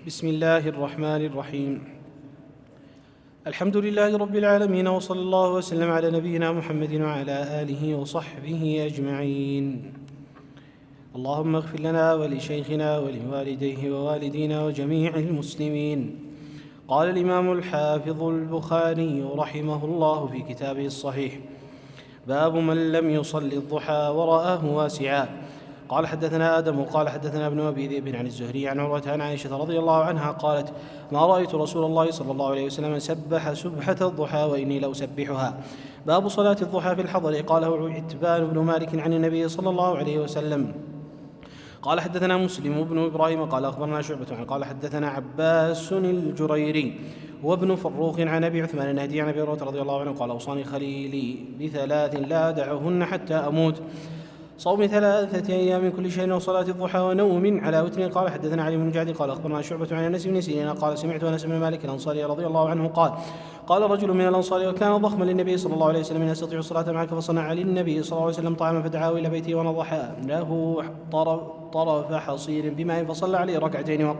بسم الله الرحمن الرحيم. الحمد لله رب العالمين، وصلى الله وسلم على نبينا محمد وعلى آله وصحبه أجمعين. اللهم اغفر لنا ولشيخنا ولوالديه ووالدينا وجميع المسلمين. قال الإمام الحافظ البخاري رحمه الله في كتابه الصحيح: باب من لم يصل الضحى ورآه واسعا. قال حدثنا آدم قال حدثنا ابن أبي ذئب عن الزهري عن عروة عن عائشة رضي الله عنها قالت: ما رأيت رسول الله صلى الله عليه وسلم سبح سبحة الضحى وإني لأسبحها. باب صلاة الضحى في الحضر. قاله عتبان بن مالك عن النبي صلى الله عليه وسلم. قال حدثنا مسلم بن إبراهيم قال أخبرنا شعبة قال حدثنا عباس الجريري وابن فروخ عن أبي عثمان النهدي عن أبي هريرة رضي الله عنه قال: أوصاني خليلي بثلاث لا أدعهن حتى أموت: صوم 3 أيام من كل شهر، وصلاة الضحى، ونوم على وتر. قال حدثنا علي بن جعد قال أخبرنا شعبة عن أنس بن سيرين قال: سمعت أنس بن مالك الأنصاري رضي الله عنه قال: قال رجل من الأنصار وكان ضخما للنبي صلى الله عليه وسلم: إن أستطيع الصلاة معك؟ فصنع للنبي صلى الله عليه وسلم طعاما فدعاه إلى بيته ونضح له طرف حصير بماء فصلى عليه 2 ركعتين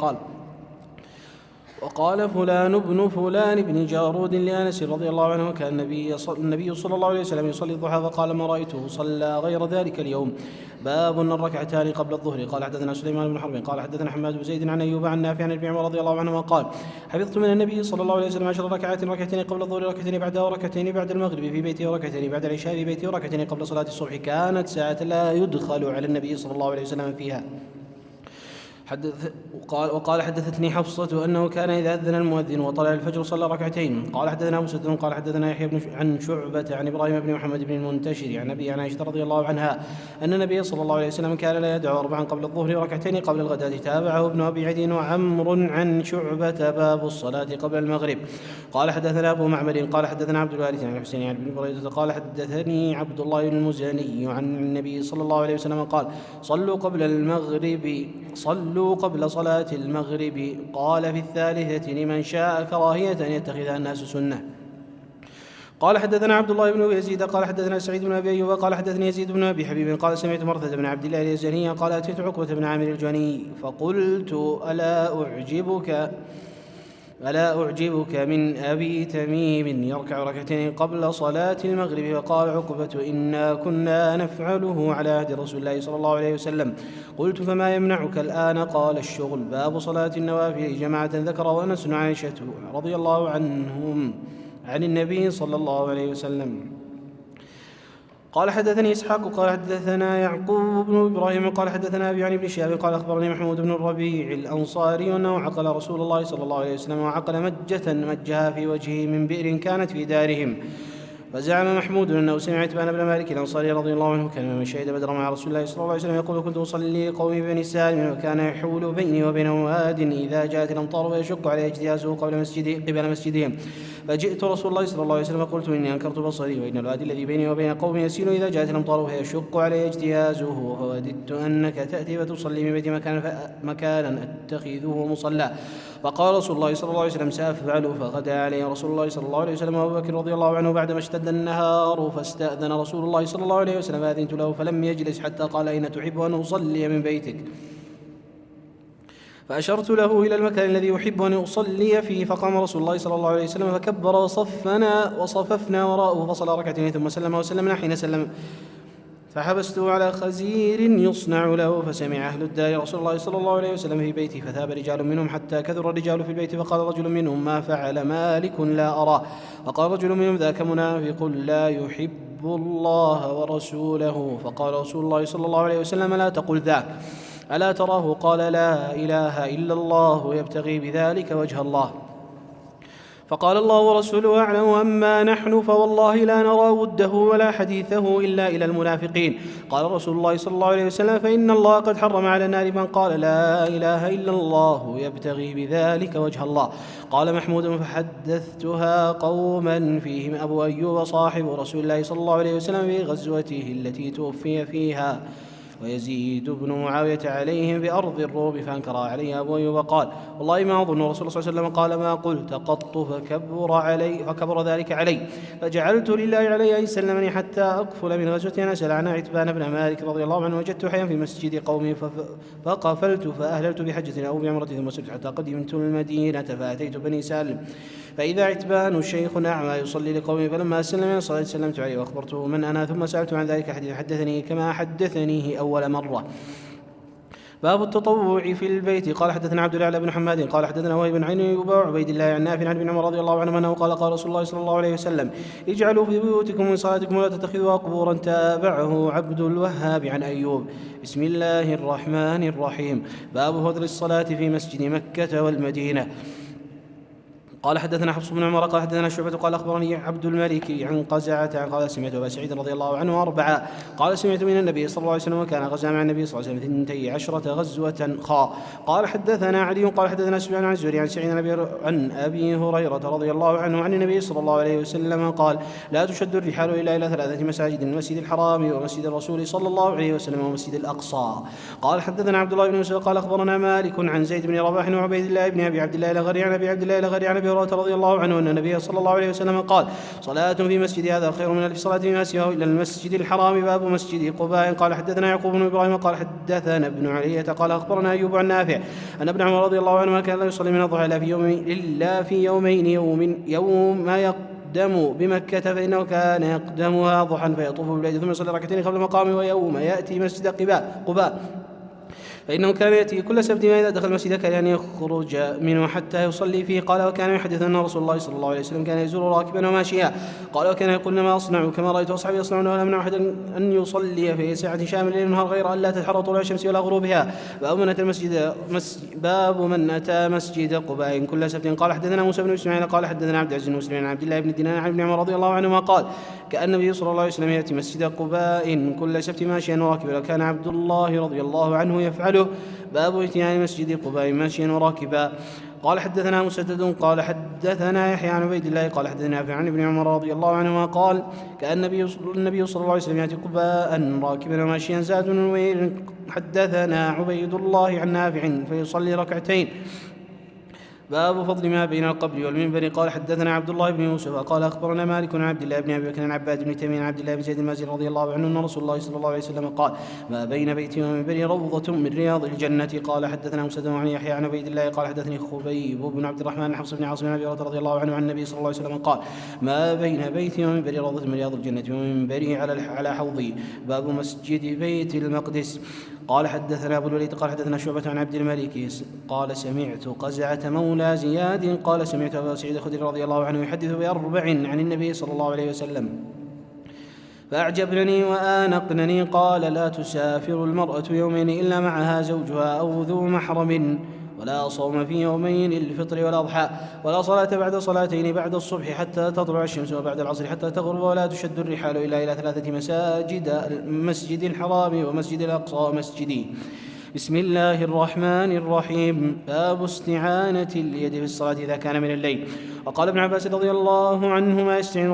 وقال فلان بن فلان بن جارود لأنس رضي الله عنه: كان النبي صلى الله عليه وسلم يصلي الضحى، فقال: ما رأيته صلى غير ذلك اليوم. باب 2 قبل الظهر. قال حدثنا سليمان بن حرب قال حدثنا حماد بن زيد عن أيوب عن نافع عن ابن عمر رضي الله عنهما قال: حفظت من النبي صلى الله عليه وسلم 10 ركعات: 2 قبل الظهر، 2 بعدها، 2 بعد المغرب في بيته، 2 بعد العشاء في بيته، 2 قبل صلاة الصبح. كانت ساعة لا يدخل على النبي صلى الله عليه وسلم فيها. وقال حدثتني حفصة أنه كان إذا أذن المؤذن وطلع الفجر صلى 2. قال حدثنا مسدد قال حدثنا يحيى عن شعبة عن إبراهيم بن محمد بن المنتشر عن أبي عن عائشة رضي الله عنها أن النبي صلى الله عليه وسلم كان لا يدعو 4 قبل الظهر، 2 قبل الغداة. تابعه ابن أبي عدي وعمر عن شعبة. باب الصلاة قبل المغرب. قال حدثنا أبو معمر قال حدثنا عبد الوارث عن الحسين عن ابن بريدة قال حدثني عبد الله المزني عن النبي صلى الله عليه وسلم قال: صلوا قبل صلاة المغرب. قال في 3 لمن شاء كراهية أن يتخذها الناس سنة. قال حدثنا عبد الله بن يزيد قال حدثنا سعيد بن أبي أيوب قال حدثني يزيد بن أبي حبيب قال: سمعت مرثد بن عبد الله اليزني قال: أتيت عقبة بن عامر الجهني فقلت: ألا أعجبك من أبي تميم يركع 2 قبل صلاة المغرب؟ فقال عقبة: إنا كنا نفعله على عهد رسول الله صلى الله عليه وسلم. قلت: فما يمنعك الآن؟ قال: الشغل. باب صلاة النوافل جماعة. ذكره أنس عن عائشة رضي الله عنهم عن النبي صلى الله عليه وسلم. قال حدثني إسحاق قال حدثنا يعقوب بن إبراهيم قال حدثنا أبي عن ابن شهاب قال أخبرني محمود بن الربيع الأنصاري أنه عقل رسول الله صلى الله عليه وسلم، وعقل مجها في وجهه من بئر كانت في دارهم. فزعم محمود أنه سمع عتبان بن مالك الأنصاري رضي الله عنه كان من شهد بدرا مع رسول الله صلى الله عليه وسلم يقول: كنت أصلي لقوم بني سالم وكان يحول بيني وبينهم واد إذا جاءت الأمطار ويشق عليه اجتيازه قبل مسجدهم. فجئت رسول الله صلى الله عليه وسلم فقلت: إني أنكرت بصري وإن الوادي الذي بيني وبين قوم يسيل إذا جاءت الأمطار ويشق عليه اجتيازه، فوددت أنك تأتي فتصلي من بيتي مكانا أتخذه مصلى. فقال رسول الله صلى الله عليه وسلم: سأفعل. فغدا عليه رسول الله صلى الله عليه وسلم وأبو بكر رضي الله عنه بعدما اشتد النهار، فاستأذن رسول الله صلى الله عليه وسلم فأذنت له، فلم يجلس حتى قال: أين تحب أن أصلي من بيتك؟ فأشرت له إلى المكان الذي أحب أن أصلي فيه. فقام رسول الله صلى الله عليه وسلم فكبر وصففنا وراءه فصلى 2 ثم سلم وسلمنا. حين سلم فحبسته على خزير يصنع له، فسمع أهل الدار رسول الله صلى الله عليه وسلم في بيته، فذهب رجال منهم حتى كثر الرجال في البيت. فقال رجل منهم: ما فعل مالك لا أراه. فقال رجل منهم: ذاك منافق لا يحب الله ورسوله. فقال رسول الله صلى الله عليه وسلم: لا تقل ذاك، ألا تراه قال: لا إله إلا الله يبتغي بذلك وجه الله. فقال: الله ورسوله أعلم، أما نحن فوالله لا نرى وده ولا حديثه إلا إلى المنافقين. قال رسول الله صلى الله عليه وسلم: فإن الله قد حرم على النار من قال لا إله إلا الله يبتغي بذلك وجه الله. قال محمود: فحدثتها قوما فيهم أبو أيوب صاحب رسول الله صلى الله عليه وسلم في غزوته التي توفي فيها. ويزيد بن معاوية عليهم بأرض الروم فأنكر عليه أبو أيوب وقال والله ما أظن رسول الله صلى الله عليه وسلم قال ما قلت قط فكبر ذلك علي، فجعلت لله علي أن يسلمني حتى أكفل من غزوة أن أسأل عن عتبان بن مالك رضي الله عنه، وجدت حيا في مسجد قومي فقفلت فأهللت بحجة أو بعمرة ثم سرت حتى قدمت المدينة فأتيت بني سالم فإذا عتبان شيخ أعمى يصلي لقومه، فلما سلم من الصلاة سلمت عليه وأخبرته من أنا، ثم سألت عن ذلك حديث حدثني كما حدثنيه أول مرة. باب التطوع في البيت. قال حدثنا عبد الله بن حماد قال حدثنا وهيب بن أيوب وعبيد الله عن نافع عن ابن عمر رضي الله عنه أنه قال قال رسول الله صلى الله عليه وسلم اجعلوا في بيوتكم من صلاتكم ولا تتخذوها قبورا. تابعه عبد الوهاب عن أيوب. بسم الله الرحمن الرحيم. باب فضل الصلاة في مسجد مكة والمدينة. قال حدثنا حفص بن عمر قال حدثنا شعبة قال أخبرني عبد الملك عن قزعة قال سمعت أبا سعيد رضي الله عنه أربعة قال سمعت من النبي صلى الله عليه وسلم وكان غزا مع النبي صلى الله عليه وسلم 12 غزوة خاء. قال حدثنا علي قال حدثنا سفيان عن الزهري عن سعيد عن أبي هريرة رضي الله عنه عن النبي صلى الله عليه وسلم قال لا تشد الرحال إلا إلى 3 مساجد: المسجد الحرام ومسجد الرسول صلى الله عليه وسلم ومسجد الأقصى. قال حدثنا عبد الله بن يوسف قال أخبرنا مالك عن زيد بن رباح وعبيد الله بن أبي عبد الله الغري عن أبي عبد الله الغري عن أبي هريرة رضي الله عنه أن النبي صلى الله عليه وسلم قال صلاة في مسجد هذا خير من 1000 صلاة فيما سواه إلى المسجد الحرام. باب مسجد قباء. قال حدثنا يعقوب بن إبراهيم قال حدثنا ابن علية قال أخبرنا أيوب عن نافع أن ابن عمر رضي الله عنه كان لا يصلي من الضحى إلا في يومين: يوم ما يقدم بمكة فإنه كان يقدمها ضحى فيطوف بالبيت ثم يصلي ركعتين قبل المقام، ويوم يأتي مسجد قباء فإنه كان يأتي كل سبت ما إذا دخل المسجد كان أن يخرج منه حتى يصلي فيه. قال وكان يحدث أن رسول الله صلى الله عليه وسلم كان يزور راكبا وماشيا. قال وكان يقول ما أصنع كما رأيت أصحابي يصنعون، ولا منع أحد أن يصلي في ساعة شامل الليل والنهار غير أن لا تتحرى طلوع الشمس ولا غروبها. باب من أتى مسجد قباء كل سبت. قال حدثنا موسى بن إسماعيل قال حدثنا عبد العزيز المسلم عن عبد الله بن دينار عن ابن عمر رضي الله عنهما قال كأن النبي صلى الله عليه وسلم يأتي مسجد قباء كل سبت ماشيا وراكبا، وكان عبد الله رضي الله عنه يفعله. باب اتيان مسجد قباء ماشيا وراكبا. قال حدثنا مسدد قال حدثنا يحيى عن عبيد الله قال حدثنا نافع عن ابن عمر رضي الله عنهما قال كأن النبي صلى الله عليه وسلم يأتي قباء راكبا وماشيا. زاد بن نوير حدثنا عبيد الله عن نافع فيصلي ركعتين. باب فضل ما بين القبر والمنبر. قال حدثنا عبد الله بن يوسف قال أخبرنا مالك عن عبد الله بن أبي بكر عن عباد بن تيمية عن عبد الله بن زيد المازني رضي الله عنه أن رسول الله صلى الله عليه وسلم قال ما بين بيتي ومنبري روضة من رياض الجنة. قال حدثنا مسدد عن يحيى عن عبيد الله قال حدثني خبيب بن عبد الرحمن عن حفص بن عاصم عن أبي هريرة رضي الله عنه عن النبي صلى الله عليه وسلم قال ما بين بيتي ومنبري روضة من رياض الجنة ومنبري على حوضي. باب مسجد بيت المقدس. قال حدثنا أبو الوليد قال حدثنا شعبة عن عبد الملك قال سمعت قزعة مولى زياد قال سمعت أبا سعيد الخدري رضي الله عنه يحدث ب4 عن النبي صلى الله عليه وسلم فأعجبنني وآنقنني. قال لا تسافر المرأة يومين إلا معها زوجها أو ذو محرم، ولا صوم في يومين الفطر والأضحى، ولا صلاة بعد صلاتين: بعد الصبح حتى تطلع الشمس وبعد العصر حتى تغرب، ولا تشد الرحال إلا إلى 3 مساجد: المسجد الحرام ومسجد الأقصى ومسجدي. بسم الله الرحمن الرحيم. باب استعانة اليد في الصلاة إذا كان من الليل. وقال ابن عباس رضي الله عنهما يستعين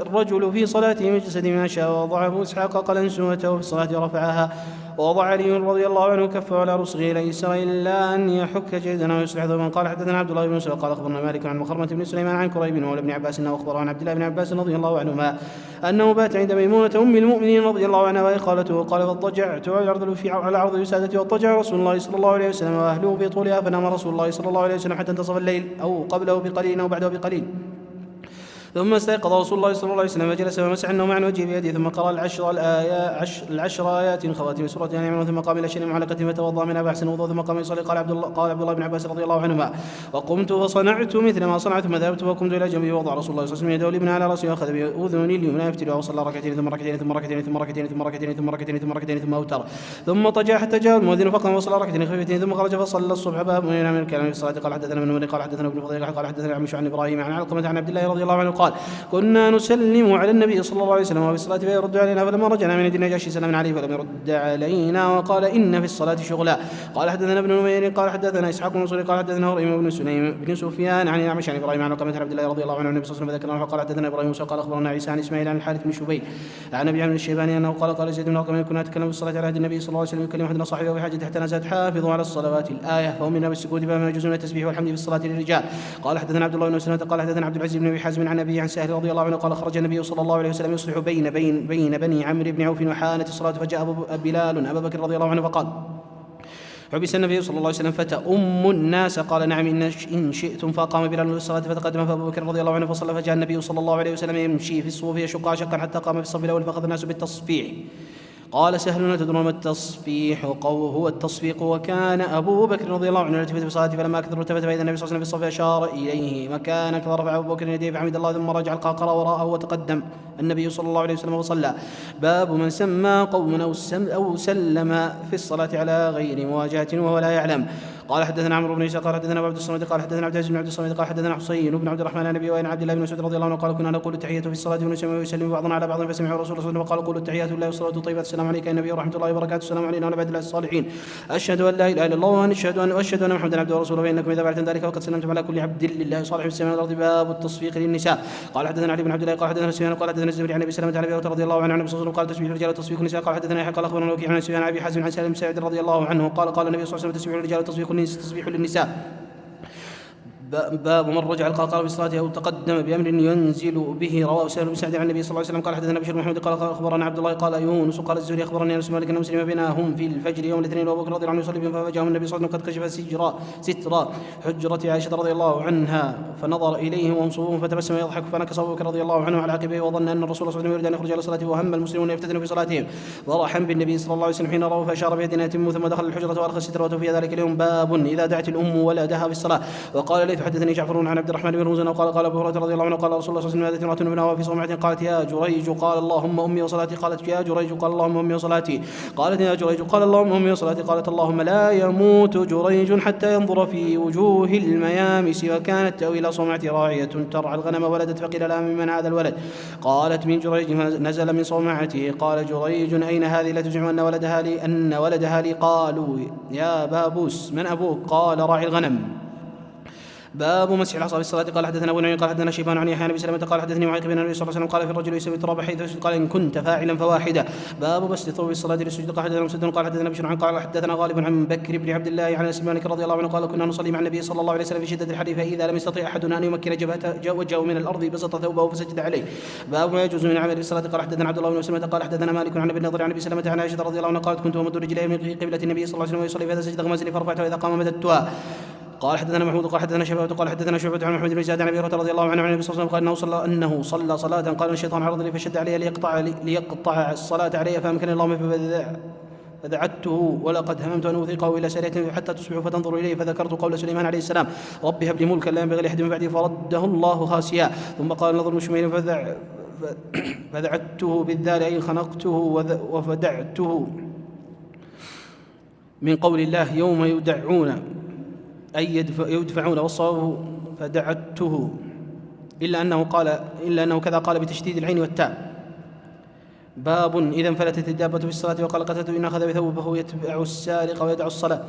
الرجل في صلاته من جسده ما شاء، ووضع أبو إسحاق قال أنسوته في الصلاة رفعها، ووضع علي رضي الله عنه كفه على رسغه ليس إلا أن يحك جيدا ويصلح ثوبا. قال حدثنا عبد الله بن مسلم قال أخبرنا مالك عن مخرمة بن سليمان عن كريب مولى ابن عباس أنه أخبره عن عبد الله بن عباس رضي الله عنهما أنه بات عند ميمونة أم المؤمنين رضي الله عنها وهي خالته. قال فاضطجعت على عرض وسادتي، واضطجع رسول الله صلى الله عليه وسلم وأهله في طولها، فنام رسول الله صلى الله عليه وسلم حتى انتصف الليل أو قبله بقليل أو بعده بقليل. ثم استيقظ رسول الله صلى الله عليه وسلم وجلس ومسح النوم عن وجهه بيده، ثم قرأ العشر آيات خواتيم سورة آل عمران، ثم قام إلى شيء معلقة فتوضأ منها بأحسن وضوء، ثم قام يصلي. قال عبد الله بن عباس رضي الله عنهما وقمت فصنعت مثل ما صنعت، ثم ذهبت وقمت إلى جنبي، ووضع رسول الله صلى الله عليه وسلم يده اليمنى على رأسه وأخذ بأذني اليمنى يفتلها، وصلى ركعتين ثم ركعتين ثم ركعتين ثم ركعتين ثم ركعتين ثم ركعتين ثم ركعتين ثم أوتر، ثم طجع حتى جاء المؤذن فقام وصلى ركعتين خفيفتين ثم خرج فصلى الصبح. باب من الكلام في الصلاة. قال حدثنا ابن فضيل قال حدثنا ابن عمش عن إبراهيم عن علقمة عن عبد الله رضي الله عنه قال كنا نسلم على النبي صلى الله عليه وسلم وفي الصلاة فيرد علينا فلما رجعنا من النجاشي سلمنا عليه فلم يرد علينا وقال إن في الصلاة شغلا. قال حدثنا ابن نمير قال حدثنا إسحاق بن منصور قال حدثنا إبراهيم بن سليم بن سفيان عن الأعمش عن إبراهيم عن علقمة عبد الله رضي الله عنه النبي صلى الله عليه وسلم فذكر قال حدثنا إبراهيم موسى قال أخبرنا عيسى عن إسماعيل عن الحارث بن شبيل عن أبي عمرو الشيباني أنه قال زيد بن علقمة كنا نتكلم في الصلاة على عهد النبي صلى الله عليه وسلم يكلم أحدنا صاحبه بحاجة حتى نزلت حافظوا على الصلوات الآية فهم منا بالسكوت فما يجوز من التسبيح والحمد في الصلاة للرجال. قال حدثنا عبد الله بن مسلمة قال حدثنا عبد العزيز بن أبي حازم عن أبي عن سهل رضي الله عنه قال خرج النبي صلى الله عليه وسلم يصلح بين بني عمرو بن عوف وحانت الصلاة فجاء بلال أبا بكر رضي الله عنه فقال حبس النبي صلى الله عليه وسلم فتأم الناس قال نعم إن شئتم فقام بلال للصلاة فتقدم فأبو بكر رضي الله عنه فصلى فجاء النبي صلى الله عليه وسلم يمشي في الصفوف يشق شقا حتى قام في الصف الأول فأخذ الناس بالتصفيح. قال سهل تدرون ما التصفيح؟ هو التصفيق وكان أبو بكر رضي الله عنه يلتفت في صلاته فلما أكثر التفت فإذا النبي صلى الله عليه وسلم في الصف أشار إليه مكانه فرفع أبو بكر يديه فحمد الله ثم رجع القاقرة وراءه وتقدم النبي صلى الله عليه وسلم وصلى. باب من سمى قوما أو سلم في الصلاة على غير مواجهة وهو لا يعلم. قال حدثنا عمرو بن عيسى قال حدثنا عبد الصمد قال حدثنا عبد العزيز بن عبد الصمد قال حدثنا حسين بن عبد الرحمن عن ابي وائل عبد الله بن مسعود رضي الله عنه قال كنا نقول التحية في الصلاة ونسمع ويسلم بعضنا على بعض فسمع رسول الله صلى الله عليه وسلم وقال قولوا التحيات لله والصلاة الطيبات السلام عليك يا نبي ورحمة الله وبركاته السلام علينا وعلى عباد الله الصالحين أشهد أن لا إله إلا الله وأشهد أن محمدا عبده ورسوله فإنكم إذا فعلتم ذلك وقد سلمتم على كل عبد لله صالح في السماء والأرض. باب التصفيق للنساء. قال حدثنا علي بن عبد الله قال حدثنا سفيان قال حدثنا الزهري عن ابي سلمة عن ابي هريرة رضي الله عنه عن النبي صلى الله عليه وسلم قال تسبيح الرجال وتصفيق النساء. قال حدثنا يحيى قال اخبرنا وكيع عن سفيان عن ابي حازم عن سالم بن سعيد رضي الله عنه قال النبي صلى الله عليه وسلم تسبيح الرجال وتصفيق للنساء. باب من رجع القاقر في الصلاة أو تقدم بأمر ينزل به. رواه سهل بن سعد عن النبي صلى الله عليه وسلم قال حدثنا بشير بن محمد قال اخبرنا عبد الله قال يونس قال الزهري اخبرني انس مالك ان مسلم بينهم في الفجر يوم الاثنين وابو بكر رضي الله عنه يصلي بهم ففاجأهم النبي صلى الله عليه وسلم قد كشف ستر حجرة عائشة رضي الله عنها فنظر اليهم وهم صفوف فتبسم يضحك فنكص ابو بكر رضي الله عنه على عقبيه وظن ان الرسول صلى الله عليه وسلم يريد ان يخرج على صلاته وهم المسلمون يفتتنوا في صلاتهم فرحا بالنبي صلى الله عليه وسلم حين رأوا فاشار بيدنا يتم ثم دخل الحجرة والقى الستر وتوفي ذلك اليوم. باب اذا دعت الام ولدها في الصلاة. وقال ليث حدثني جعفر عن عبد الرحمن بن رمزان قال ابو هريرة رضي الله عنه قال رسول الله صلى الله عليه وسلم امرأة ابنها في صومعة قالت يا جريج قال اللهم امي وصلاتي. قالت يا جريج قال اللهم امي وصلاتي. قالت يا جريج قال اللهم امي وصلاتي. قالت اللهم لا يموت جريج حتى ينظر في وجوه الميامس. وكانت تأوي صومعة راعية ترعى الغنم ولدت فقيل لها ممن هذا الولد؟ قالت من جريج نزل من صومعته. قال جريج اين هذه لا تزعم ان ولدها لي؟ قالوا يا بابوس من ابوك؟ قال راعي الغنم. باب مسح العصا في الصلاة. قال حدثنا ابو نعيم قال حدثنا شيبان عن يحيى بن سلمة قال حدثني معاذ بن النبي صلى الله عليه وسلم قال في الرجل يسوي التراب حيث يسجد قال ان كنت فاعلا فواحدة. باب بسط الثوب في الصلاة للسجود. قال حدثنا مسدد قال حدثنا بشر قال حدثنا غالب عن بكر بن عبد الله عن انس مالك رضي الله عنه قال كنا نصلي مع النبي صلى الله عليه وسلم في شدة الحر فإذا لم يستطيع أحدنا أن يمكن جبهته وجهه من الأرض بسط ثوبه فسجد عليه. باب ما يجوز من عمل في الصلاة. قال حدثنا عبد الله بن سلمة قال حدثنا مالك عن ابي النضر عن ابي سلمة عن عائشة رضي الله عنها قالت كنت امد رجلي من قبلة النبي صلى الله عليه وسلم ويصلي فإذا سجد غمزني فرفعته وإذا قام مددتها. قال حدثنا محمود قال حدثنا شباب قال حدثنا شعبة عن محمد بن زياد عن ابي هريرة رضي الله عنه عن النبي صلى الله عليه وسلم قال انه صلى صلاة قال الشيطان عرض لي فشد علي ليقطع الصلاة علي فامكن اللهم فدعته ولقد هممت ان اوثقه الى سرية حتى تصبح فتنظر اليه فذكرت قول سليمان عليه السلام رب هب لي ملكا لا ينبغي لاحد من بعدي فرده الله خاسيا. ثم قال نظر بن شميل فدعته بالذال اي خنقته وفدعته من قول الله يوم يدعون أي يدفعون والصواب فدعته إلا أنه كذا قال بتشديد العين والتاء. باب إذا انفلتت الدابة في الصلاة. وقال قتادة إن أخذ بثوبه يتبع السارق ويدع الصلاة.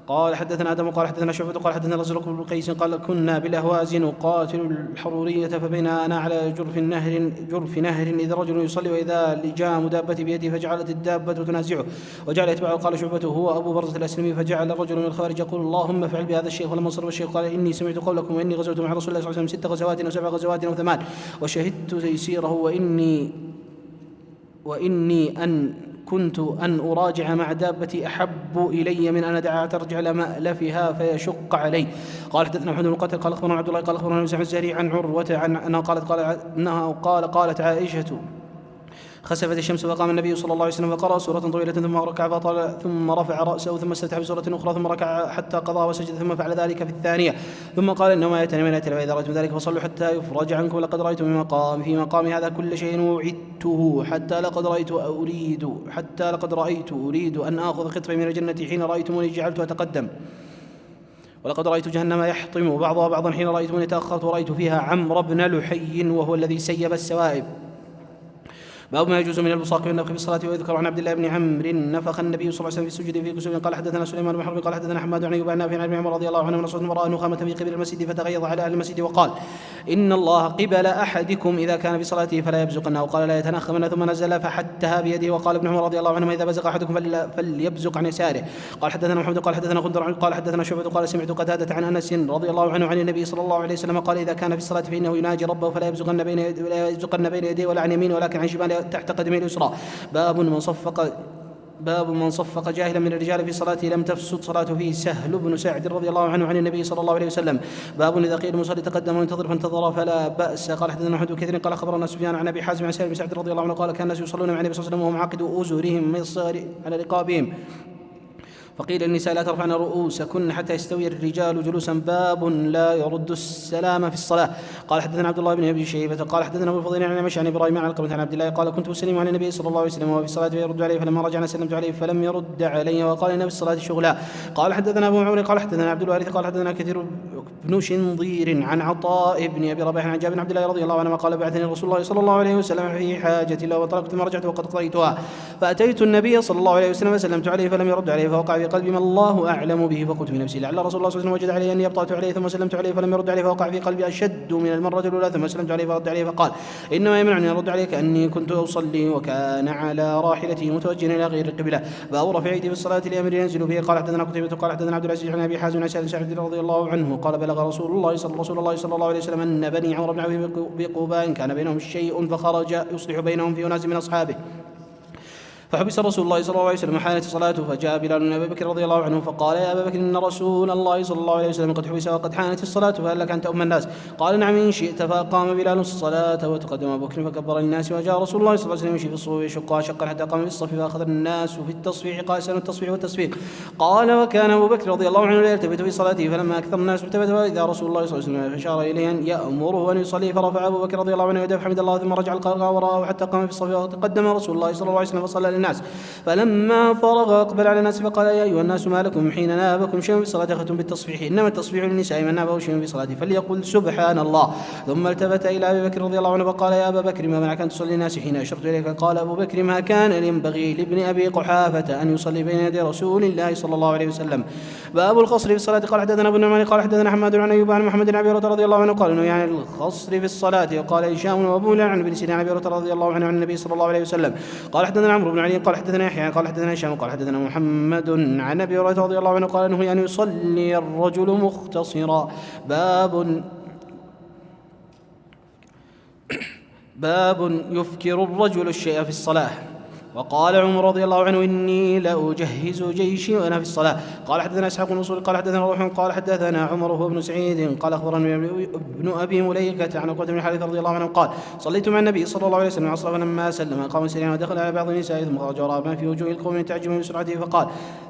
قال حدثنا آدم قال حدثنا شعبة قال حدثنا الأزرق بن قيس قال كنا بالأهواز نقاتل الحرورية فبين أنا على جرف نهر إذا رجل يصلي وإذا لجام دابة بيده فجعلت الدابة تنازعه وجعل يتبعه. قال شعبة هو أبو برزة الأسلمي فجعل الرجل من الخارج يقول اللهم افعل بهذا الشيخ. ولما صرف الشيخ قال إني سمعت قولكم وإني غزوت مع رسول الله صلى الله عليه وسلم 6 غزوات أو 7 غزوات أو 8 وشهدت تيسيره وإني أن كنت أن أراجع مع دابتي أحب إلي من أن أدعها ترجع لمألفها فيشق علي. قال حدثنا محمد بن قاتل قال أخبرنا عبد الله قال أخبرنا مسعود الزهري عن عروة عن أنها قالت عائشة خسفت الشمس وقام النبي صلى الله عليه وسلم فقرأ سورة طويلة ثم ركع فطال ثم رفع رأسه ثم استفتح بسورة أخرى ثم ركع حتى قضى وسجد ثم فعل ذلك في الثانية ثم قال إنما يأتي من يأتي فإذا رأيتم ذلك فصلوا حتى يفرج عنكم لقد رأيت في مقام هذا كل شيء وعدته حتى لقد رأيت أريد أن آخذ قطفة من الجنة حين رأيتموني جعلت أتقدم ولقد رأيت جهنم يحطم بعضها بعضا حين رأيتموني تأخرت ورأيت فيها عمرو بن لحي وهو الذي سيب السوائب. باب ما يجوز من البصاق والنفخ في الصلاة. ويذكر عن عبد الله بن عمرو نفخ النبي صلى الله عليه وسلم في السجود في كسوف. قال حدثنا سليمان بن حرب قال حدثنا حماد عن أيوب عن نافع عن ابن عمر رضي الله عنه من رسول رأى نخامة في قبل المسجد فتغيظ على أهل المسجد وقال إن الله قبل أحدكم إذا كان في صلاته فلا يبزقن، وقال لا يتنخمن، ثم نزل فحتها بيده. وقال ابن عمر رضي الله عنهما إذا بزق أحدكم فليبزق عن يساره. قال حدثنا محمد قال حدثنا غندر قال حدثنا شعبة قال سمعت قتادة عن أنس رضي الله عنه عن النبي صلى الله عليه وسلم قال إذا كان في الصلاة فإنه يناجي ربه فلا يبزقن بين يديه ولا عن يمينه ولكن عن شماله تحت قدمه اليسرى. باب من صفق جاهلا من الرجال في صلاته لم تفسد صلاته فيه. سهل بن سعد رضي الله عنه عن النبي صلى الله عليه وسلم. باب إذا قيل المصلي تقدم وانتظر فانتظر فلا بأس. قال حدثنا أحمد كثير قال خبرنا سفيان عن أبي حازم عن سهل بن سعد رضي الله عنه قال كان الناس يصلون مع النبي صلى الله عليه وسلم وهم عاقدوا أزورهم من الصغر على رقابهم، فقيل للنساء لا ترفعن رؤوسكن حتى يستوي الرجال جلوسا. باب لا يرد السلام في الصلاة. قال حدثنا عبد الله بن ابي شيبة قال حدثنا ابو الفضيل عن مشي عن ابراهيم عن القمة عن عبد الله قال كنت اسلم على النبي صلى الله عليه وسلم وهو في الصلاة فيرد عليه، فلما رجعنا سلمت عليه فلم يرد علي وقال ان في الصلاة شغلا. قال حدثنا ابو معمر قال حدثنا عبد الوارث قال حدثنا كثير بن شنظير عن عطاء بن ابي رباح عن جابر بن عبد الله رضي الله عنه قال بعثني رسول الله صلى الله عليه وسلم في حاجة له وطلقت ثم رجعت وقد قضيتها فاتيت النبي صلى الله عليه وسلم فسلمت عليه فلم يرد عليه فوقع في قلبي ما الله أعلم به، فقلت في نفسي لعل رسول الله صلى الله عليه وسلم وجد علي أني أبطأت عليه ثم سلمت عليه فلم يرد عليه فوقع في قلبي أشد من المرة الأولى ثم سلمت عليه فرد عليه فقال إنما يمنعني أن أرد عليك أني كنت أصلي وكان على راحلته متوجها إلى غير القبلة. باب رفع يديه في الصلاة لأمر ينزل فيه. قال حدثنا قتيبة قال حدثنا عبد العزيز عن أبي حازم عن سعد رضي الله عنه قال بلغ رسول الله صلى الله عليه وسلم أن بني عمرو بن عوف بقباء كان بينهم شيء فخرج يصلح بينهم في أناس من أصحابه فحبس رسول الله صلى الله عليه وسلم حانت صلاته فجاء بلال بن ابي بكر رضي الله عنه فقال يا ابا بكر ان رسول الله صلى الله عليه وسلم قد حبس وقد حانت الصلاه فهل لك ان تؤم الناس؟ قال نعم ان شئت. فقام بلال الصلاه وتقدم ابو بكر فكبر الناس وجاء رسول الله صلى الله عليه وسلم يمشي في الصفوف يشقها شقا حتى قام في الصف فاخذ الناس في التصفيح قاسا التصفيح والتصفيق. قال وكان ابو بكر رضي الله عنه لا يلتفت في صلاته فلما اكثر الناس التفت واذا رسول الله صلى الله عليه وسلم فاشار اليه ان يامره ان يصلي فرفع ابو بكر رضي الله عنه يده فحمد الله ثم رجع القرقع وراءه حتى قام في الصف وتقدم رسول الله صلى الله عليه وسلم فصلى للناس فلما فرغ أقبل على الناس فقال يا أيها الناس ما لكم حين نابكم شيء في صلاة أخذتم بالتصفيح إنما التصفيح للنساء من نابه شيء في صلاته فليقل سبحان الله. ثم التفت إلى أبي بكر رضي الله عنه فقال يا أبا بكر ما منعك أن تصلي الناس حين أشرت إليك؟ قال أبو بكر ما كان ينبغي لابن أبي قحافة أن يصلي بين يدي رسول الله صلى الله عليه وسلم. باب الخصر في الصلاة. قال حدثنا ابن نعمان قال حدثنا حماد عن أيوب عن محمد بن أبي هريرة رضي الله عنه قال إنه يعني الخصر في الصلاة. وقال هشام وأبو عن ابن سيرين عن أبي هريرة رضي الله عنه عن النبي صلى الله عليه وسلم. قال حدثنا عمرو بن علي قال حدثنا يحيى قال حدثنا هشام قال حدثنا محمد عن أبي هريرة رضي الله عنه قال إنه يعني يصلي الرجل مختصرا. باب يفكر الرجل الشيء في الصلاة. وقال عمر رضي الله عنه إني لأجهز جيشي وأنا في الصلاة. قال حدثنا إسحاق بن منصور قال حدثنا روح قال حدثنا عمر هو بن سعيد قال أخبرني ابن أبي مليكة عن عقبة بن الحارث رضي الله عنه قال صليت مع النبي صلى الله عليه وسلم عصرا فلما سلم قام سريعا ودخل على بعض النساء ثم خرج وراء ما في وجوه القوم من تعجب بسرعته فقال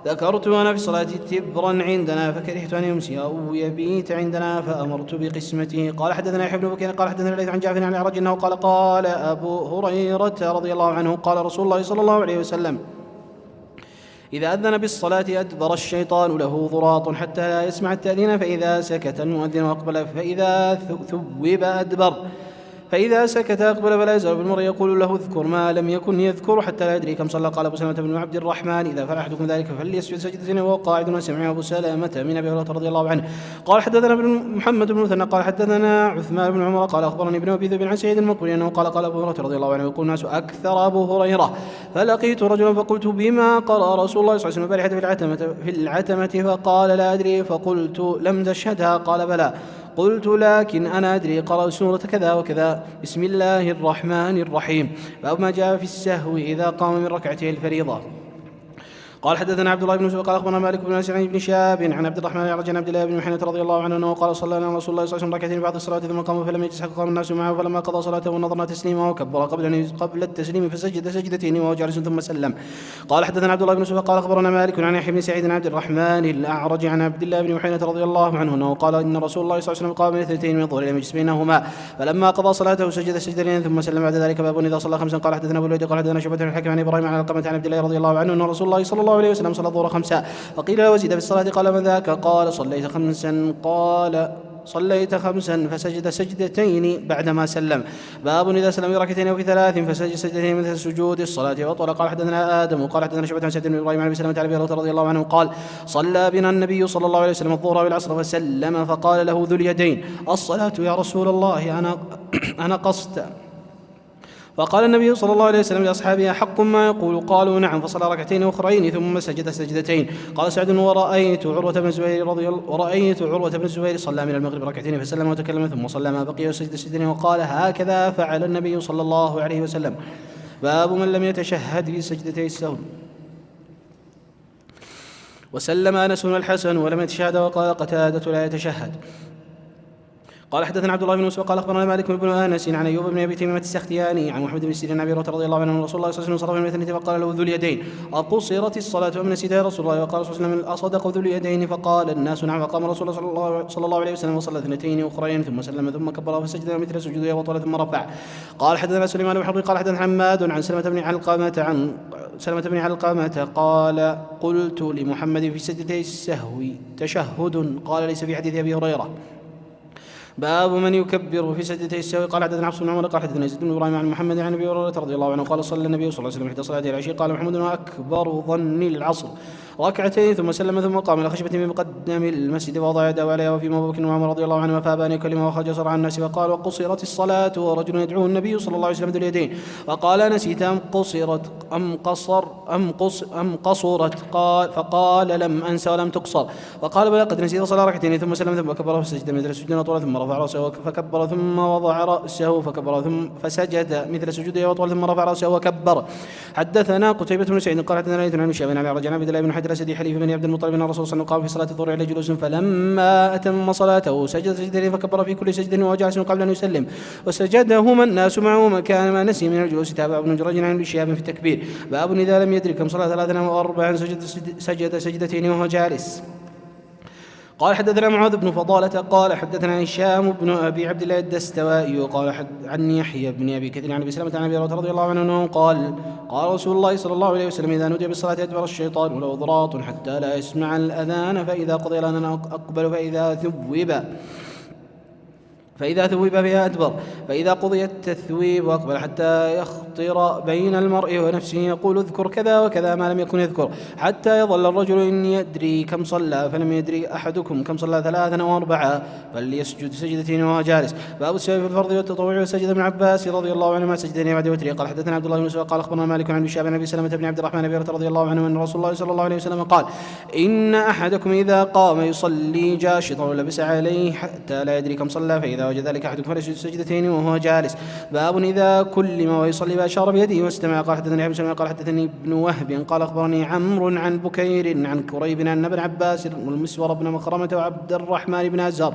ذكرت وأنا في الصلاة تبرا عندنا فكرهت أن يمسي أو يبيت عندنا فأمرت بقسمته. قال حدثنا يحيى بن بكير قال حدثنا الليث عن جعفر عن الأعرج أنه قال أبو هريرة رضي الله عنه قال رسول الله صلى الله عليه وسلم إذا أذن بالصلاة أدبر الشيطان له ضراط حتى لا يسمع التأذين فإذا سكت المؤذن وأقبل فإذا ثوب أدبر فإذا سكت أقبل فلا يزال بالمرء يقول له اذكر ما لم يكن يذكر حتى لا يدري كم صلى. قال أبو سلمة بن عبد الرحمن إذا فعل أحدكم ذلك فليسجد سجدتين وهو قاعد. وسمعه أبو سلمة من أبي هريرة رضي الله عنه قال حدثنا محمد بن مثنى قال حدثنا عثمان بن عمر قال أخبرني ابن أبي ذئب عن سعيد المقبري أنه قال أبو هريرة رضي الله عنه يقول الناس أكثر أبو هريرة فلقيت رجلا فقلت بما قرأ رسول الله صلى الله عليه وسلم البارحة في العتمة فقال لا أدري فقلت لم تشهدها قال بلى قلت لكن أنا أدري قرأ سورة كذا وكذا بسم الله الرحمن الرحيم. باب ما جاء في السهو إذا قام من ركعته الفريضة. قال حدثنا عبد الله بن مسعود قال اخبرنا مالك بن انس عن ابن شهاب عن عبد الرحمن عن عبد الله بن محنة رضي الله عنه انه قال صلى لنا رسول الله صلى الله عليه وسلم ركعتين بعد الصلاه ثم قام فلم يجلس قام الناس معه فلما قضى صلاته ونظرنا تسليمه وكبر قبل التسليم فسجد سجدتين وهو جالس ثم سلم. قال حدثنا عبد الله بن مسعود قال اخبرنا مالك عن يحيى بن سعيد عن عبد الرحمن الاعرج عن عبد الله بن محنة رضي الله عنه انه قال ان رسول الله صلى الله عليه وسلم قام من اثنتين من الظهر لم يجلس بينهما فلما قضى صلاته سجد سجدتين ثم سلم بعد ذلك. باب اذا صلى خمسا. قال حدثنا ابو الوليد قال حدثنا شعبة بن الحكم عن ابراهيم عن القمة عن عبد الله رضي الله عنه ان رسول الله صلى الله الله عليه وسلم صلى الظهر 5. فقيل له وزيد في الصلاة قال ما ذاك؟ قال صليت 5 فسجد سجدتين بعدما سلم. باب إذا سلم بركعتين أو في 3 فسجد سجدتين مثل سجود الصلاة وطول. قال حدثنا آدم وقال حدثنا شعبة عن سعد بن إبراهيم عن أبي سلمة عن أبي هريرة رضي الله عنه قال صلى بنا النبي صلى الله عليه وسلم الظهر والعصر فسلم فقال له ذو اليدين الصلاة يا رسول الله أنا قصت. فقال النبي صلى الله عليه وسلم لأصحابه حق ما يقول؟ قالوا نعم. فصلى ركعتين أخرين ثم سجد سجدتين. قال سعد ورأيت عروة بن الزبير صلى من المغرب ركعتين فسلم وتكلم ثم صلى ما بقي وسجد سجدتين وقال هكذا فعل النبي صلى الله عليه وسلم. باب من لم يتشهد في سجدتي السهو. وسلم أنس والحسن ولم يتشهد وقال قتادة لا يتشهد. قال حدثنا عبد الله بن مسعود قال اخبرنا مالك بن انس عن ايوب بن ابي تميمه السختياني عن محمد بن سيرين عن ابي هريره رضي الله عنه ان رسول الله صلى الله عليه وسلم صرف من اثنين فقال له ذو اليدين اقصرت الصلاه ام نسيتها يا رسول الله؟ وقال صلى الله عليه وسلم اصدق ذو اليدين؟ فقال الناس نعم. فقام رسول الله صلى الله عليه وسلم وصلى اثنتين اخرين ثم سلم ثم كبر فسجد مثل سجوده وطول ثم رفع. قال حدثنا سليمان بن حرب قال حدثنا حماد عن سلمة بن علقمة قال قلت لمحمد في سجدتي السهو تشهد؟ قال ليس في حديث ابي هريره. باب من يكبر في سجدتي السهو. قال حدثنا حفص بن عمر قال حدثنا يزيد بن ابراهيم عن محمد عن ابي هريره رضي الله عنه قال صلى النبي صلى الله عليه وسلم احدى صلاتي العشي قال محمد اكبر ظن العصر ركعتين ثم سلم ثم قام الى خشبه من مقدم المسجد ووضع يده عليها وفي ابو بكر وعمر رضي الله عنه فابى ان يكلمه وخرج صرع عن الناس فقال وقصرت الصلاه ورجل يدعوه النبي صلى الله عليه وسلم ذو اليدين فقال نسيت ام قصرت قال فقال لم انس ولم تقصر وقال بلى قد نسيت صلاه ركعتين ثم سلم ثم كبر فسجد مثل سجود وطول ثم رفع راسه فكبر ثم وضع راسه فكبر ثم فسجد مثل سجوده وطول ثم رفع راسه وكبر. حدثنا قتيبة بن سعيد قال حدثنا ليث عن شعبان عن رجع عبد الله بن حجر اسدي حليف بن عبد المطلب ان الرسول صلى الله عليه وسلم قام في صلاه الظهر على جلوس فلما اتم صلاته سجد سجدتين فكبر في كل سجد وهو جالس قبل ان يسلم وسجدهما الناس معه مكان ما نسي من الجلوس. تابع ابن جريج عن ابن شهاب في التكبير. باب اذا لم يدرك كم صلاه 3 او 4 سجد سجدتين وهو جالس. قال حدثنا معاذ بن فضالة قال حدثنا هشام بن ابي عبد الله الدستوائي قال عن يحيى بن ابي كثير عن ابي سلمة عن ابي هريرة رضي الله عنه قال رسول الله صلى الله عليه وسلم اذا نودي بالصلاة ادبر الشيطان وله ضراط حتى لا يسمع الاذان فاذا قضي الاذان اقبل فإذا ثوب بها أدبر فإذا قضي التثويب أقبل حتى يخطر بين المرء ونفسه يقول اذكر كذا وكذا ما لم يكن يذكر حتى يظل الرجل إن يدري كم صلى فلم يدري أحدكم كم صلى 3 أو 4 فليسجد سجدتين وهو جالس. باب السهو في الفرض والتطوع. وسجد ابن عباس رضي الله عنهما سجدين بعد وتره. قال حدثنا عبد الله بن مسعود قال أخبرنا مالك عن شهاب عن أبي سلمة بن عبد الرحمن بن رضي الله عنه أن رسول الله صلى الله عليه وسلم قال إن أحدكم إذا قام يصلي جاشطا ولبس عليه حتى لا يدري كم صلى فإذا وجد ذلك أحدكم فليسجد سجدتين وهو جالس. باب إذا كلم ويصلي وأشار بيده واستمع. قال حدثني ابن سلمة قال حدثني ابن وهب قال أخبرني عمرو عن بكير عن كريب عن ابن عباس والمسور بن مخرمة وعبد الرحمن بن أزهر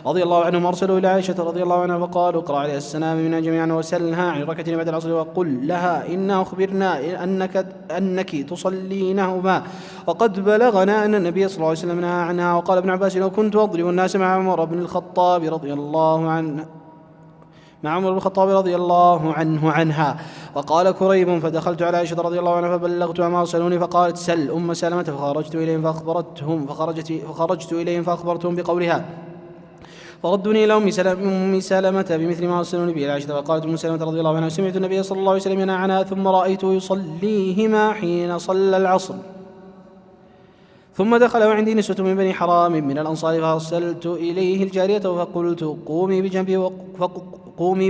رضي الله عنهم أرسلوا إلى عائشة رضي الله عنها فقالوا اقرأ عليها السلام منا جميعا وسلها عن ركعتين بعد العصر وقل لها إنا أخبرنا أنك تصلينهما وقد بلغنا أن النبي صلى الله عليه وسلم نهى عنها. وقال ابن عباس لو كنت أضرب الناس مع عمر بن الخطاب رضي الله عنها. وقال كريب فدخلت على عائشة رضي الله عنها فبلغتها ما أرسلوني فقالت سل أم سلمة فخرجت إليهم فأخبرتهم بقولها فردوني إلى أم سلمة بمثل ما أرسلوني به. عائشة فقالت أم سلمة رضي الله عنها سمعت النبي صلى الله عليه وسلم ينهى عنها ثم رأيته يصليهما حين صلى العصر ثم دخل وعندي نسوة من بني حرام من الأنصار فأرسلت إليه الجارية فقلت قومي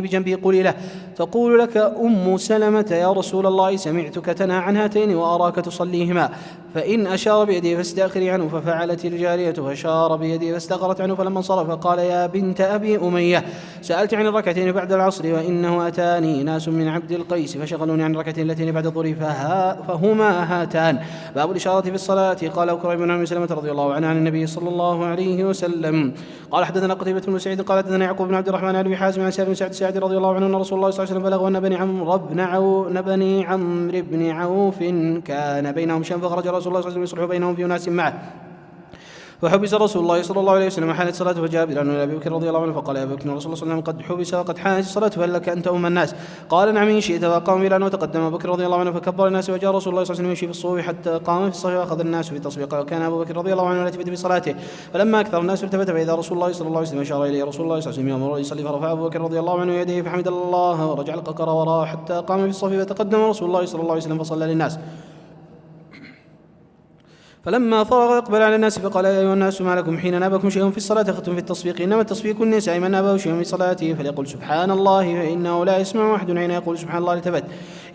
بجنبي قولي له تقول لك أم سلمة يا رسول الله سمعتك تنهى عن هاتين وأراك تصليهما فإن أشار بيده فاستأخري عنه. ففعلت الجارية فأشار بيده فاستغرت عنه فلما انصرف قال يا بنت أبي أمية سألت عن الركعتين بعد العصر وإنه أتاني ناس من عبد القيس فشغلوني عن الركعتين اللتين بعد الظهر فهما هاتان. باب الإشارة في الصلاة. قال كريب بن عمرو سلمة رضي الله عنه عن النبي صلى الله عليه وسلم قال حدثنا قتيبة بن سعيد قال حدثنا يعقوب بن عبد الرحمن عن أبي حازم عن سعد بن سعد رضي الله عنه أن رسول الله صلى الله عليه وسلم بلغ أن بني عمرو بن عوف كان بينهم شام فخرج رسول الله صلى الله عليه وسلم يصلح بينهم في أناس معه فحبس رسول الله صلى الله عليه وسلم حانت صلاته فجاء بلال إلى أبي بكر رضي الله عنه فقال يا أبي بكر رسول الله صلى الله عليه وسلم قد حبس وقد حانت الصلاة فهل لك أن تؤم الناس؟ قال نعم إن شئت. فقام بلال وتقدم أبو بكر رضي الله عنه فكبر الناس وجاء رسول الله صلى الله عليه وسلم يمشي في الصفوف حتى قام في الصف وأخذ الناس في التصفيق وكان أبو بكر رضي الله عنه لا يلتفت بصلاته فلما أكثر الناس التفت فإذا رسول الله صلى الله عليه وسلم أشار إليه رسول الله صلى الله عليه وسلم يأمر يصلي فرفع أبو بكر رضي الله عنه يديه فحمد الله ورجع القكر وراء حتى قام في الصف فتقدم رسول الله صلى الله عليه وسلم فصلى للناس فلما فرغ أقبل على الناس فقال يا أيها الناس ما لكم حين نابكم شيء في الصلاة أخذتم في التصفيق إنما التصفيق النساء من نابه شيء في صلاته فليقل سبحان الله فإنه لا يسمع أحد حين يقول سبحان الله التفت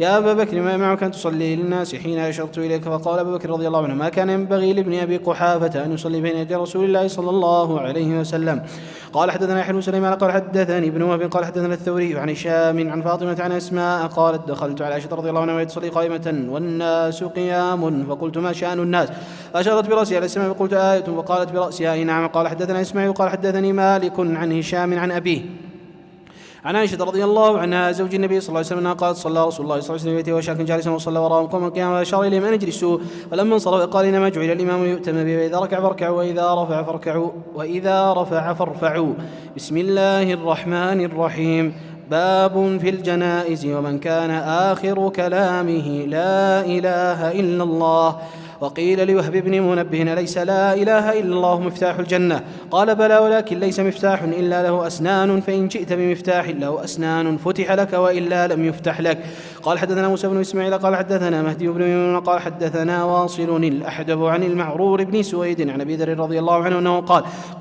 يا أبا بكر ما معك أن تصلي للناس حين أشرت إليك؟ فقال أبو بكر رضي الله عنه ما كان ينبغي لابن أبي قحافة أن يصلي بين يدي رسول الله صلى الله عليه وسلم. قال حدثنا يحيى بن سليمان قال حدثني ابن وهب قال حدثنا الثوري عن هشام عن فاطمة عن أسماء قالت دخلت على عائشة رضي الله عنها وهي تصلي قائمة والناس قيام فقلت ما شأن الناس؟ فأشارت برأسها على السماء فقلت آية فقالت برأسها أي نعم. قال حدثنا إسماعيل قال حدثني مالك عن هشام عن أبيه عن عائشة رضي الله عنها زوج النبي صلى الله عليه وسلم قالت صلى رسول الله صلى الله عليه وسلم وشاك جالسا وصلى وراءهم قوم القيامة وأشار إليهم أن اجلسوا فلما انصرف قال إنما جعل الإمام يؤتم به وإذا ركع فاركعوا وإذا رفع فارفعوا. بسم الله الرحمن الرحيم. باب في الجنائز ومن كان آخر كلامه لا إله إلا الله. وقيل لوهب بن منبه ليس لا إله إلا الله مفتاح الجنة؟ قال بلى ولكن ليس مفتاح إلا له أسنان فإن جئت بمفتاح له أسنان فتح لك وإلا لم يفتح لك. قال حدثنا موسى بن إسماعيل قال حدثنا مهدي بن ميمون قال حدثنا واصل الأحدب عن المعرور بن سويد عن أبي ذر رضي الله عنه أنه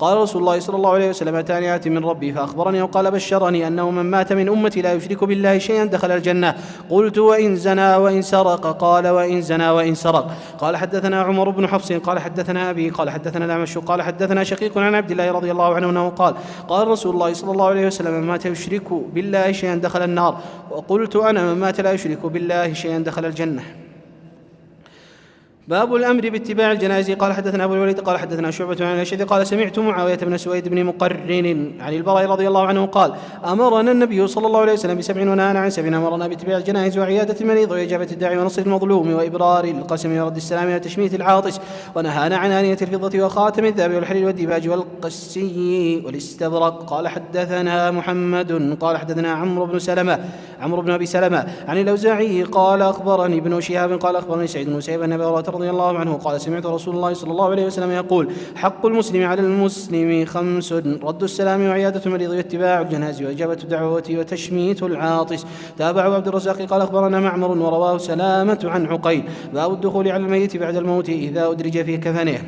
قال رسول الله صلى الله عليه وسلم أتاني آت من ربي فأخبرني وقال بشرني أنه من مات من أمتي لا يشرك بالله شيئا دخل الجنة. قلت وإن زنى وإن سرق؟ قال وإن زنى وإن سرق. قال حدثنا عمر بن حفص قال حدثنا أبي قال حدثنا الأعمش قال حدثنا شقيق عن عبد الله رضي الله عنه أنه قال رسول الله صلى الله عليه وسلم من مات يشرك بالله شيئا دخل النار. وقلت أنا من مات لا يشرك بالله شيئا دخل الجنة. باب الأمر باتباع الجنائز. قال حدثنا أبو الوليد قال حدثنا شعبة عن الأشعث قال سمعت معاوية بن سويد بن مقرن عن البراء رضي الله عنه قال أمرنا النبي صلى الله عليه وسلم ب7 ونهانا عن 7. أمرنا باتباع الجنائز وعيادة المريض وإجابة الداعي ونصر المظلوم وإبرار القسم ورد السلام وتشميت العاطس ونهانا عن آنية الفضة وخاتم الذهب والحرير والديباج والقسي والاستبرق. قال حدثنا محمد قال حدثنا عمرو بن أبي سلمة عن الأوزاعي قال أخبرني ابن شهاب قال أخبرني سعيد بن مسيب أن أبي هريرة رضي الله عنه قال سمعت رسول الله صلى الله عليه وسلم يقول حق المسلم على المسلم 5: رد السلام وعيادة المريض واتباع الجنائز وإجابة الدعوة وتشميت العاطس. تابعه عبد الرزاق قال أخبرنا معمر ورواه سلامة عن عقيل. باب الدخول على الميت بعد الموت إذا أدرج في كفنه.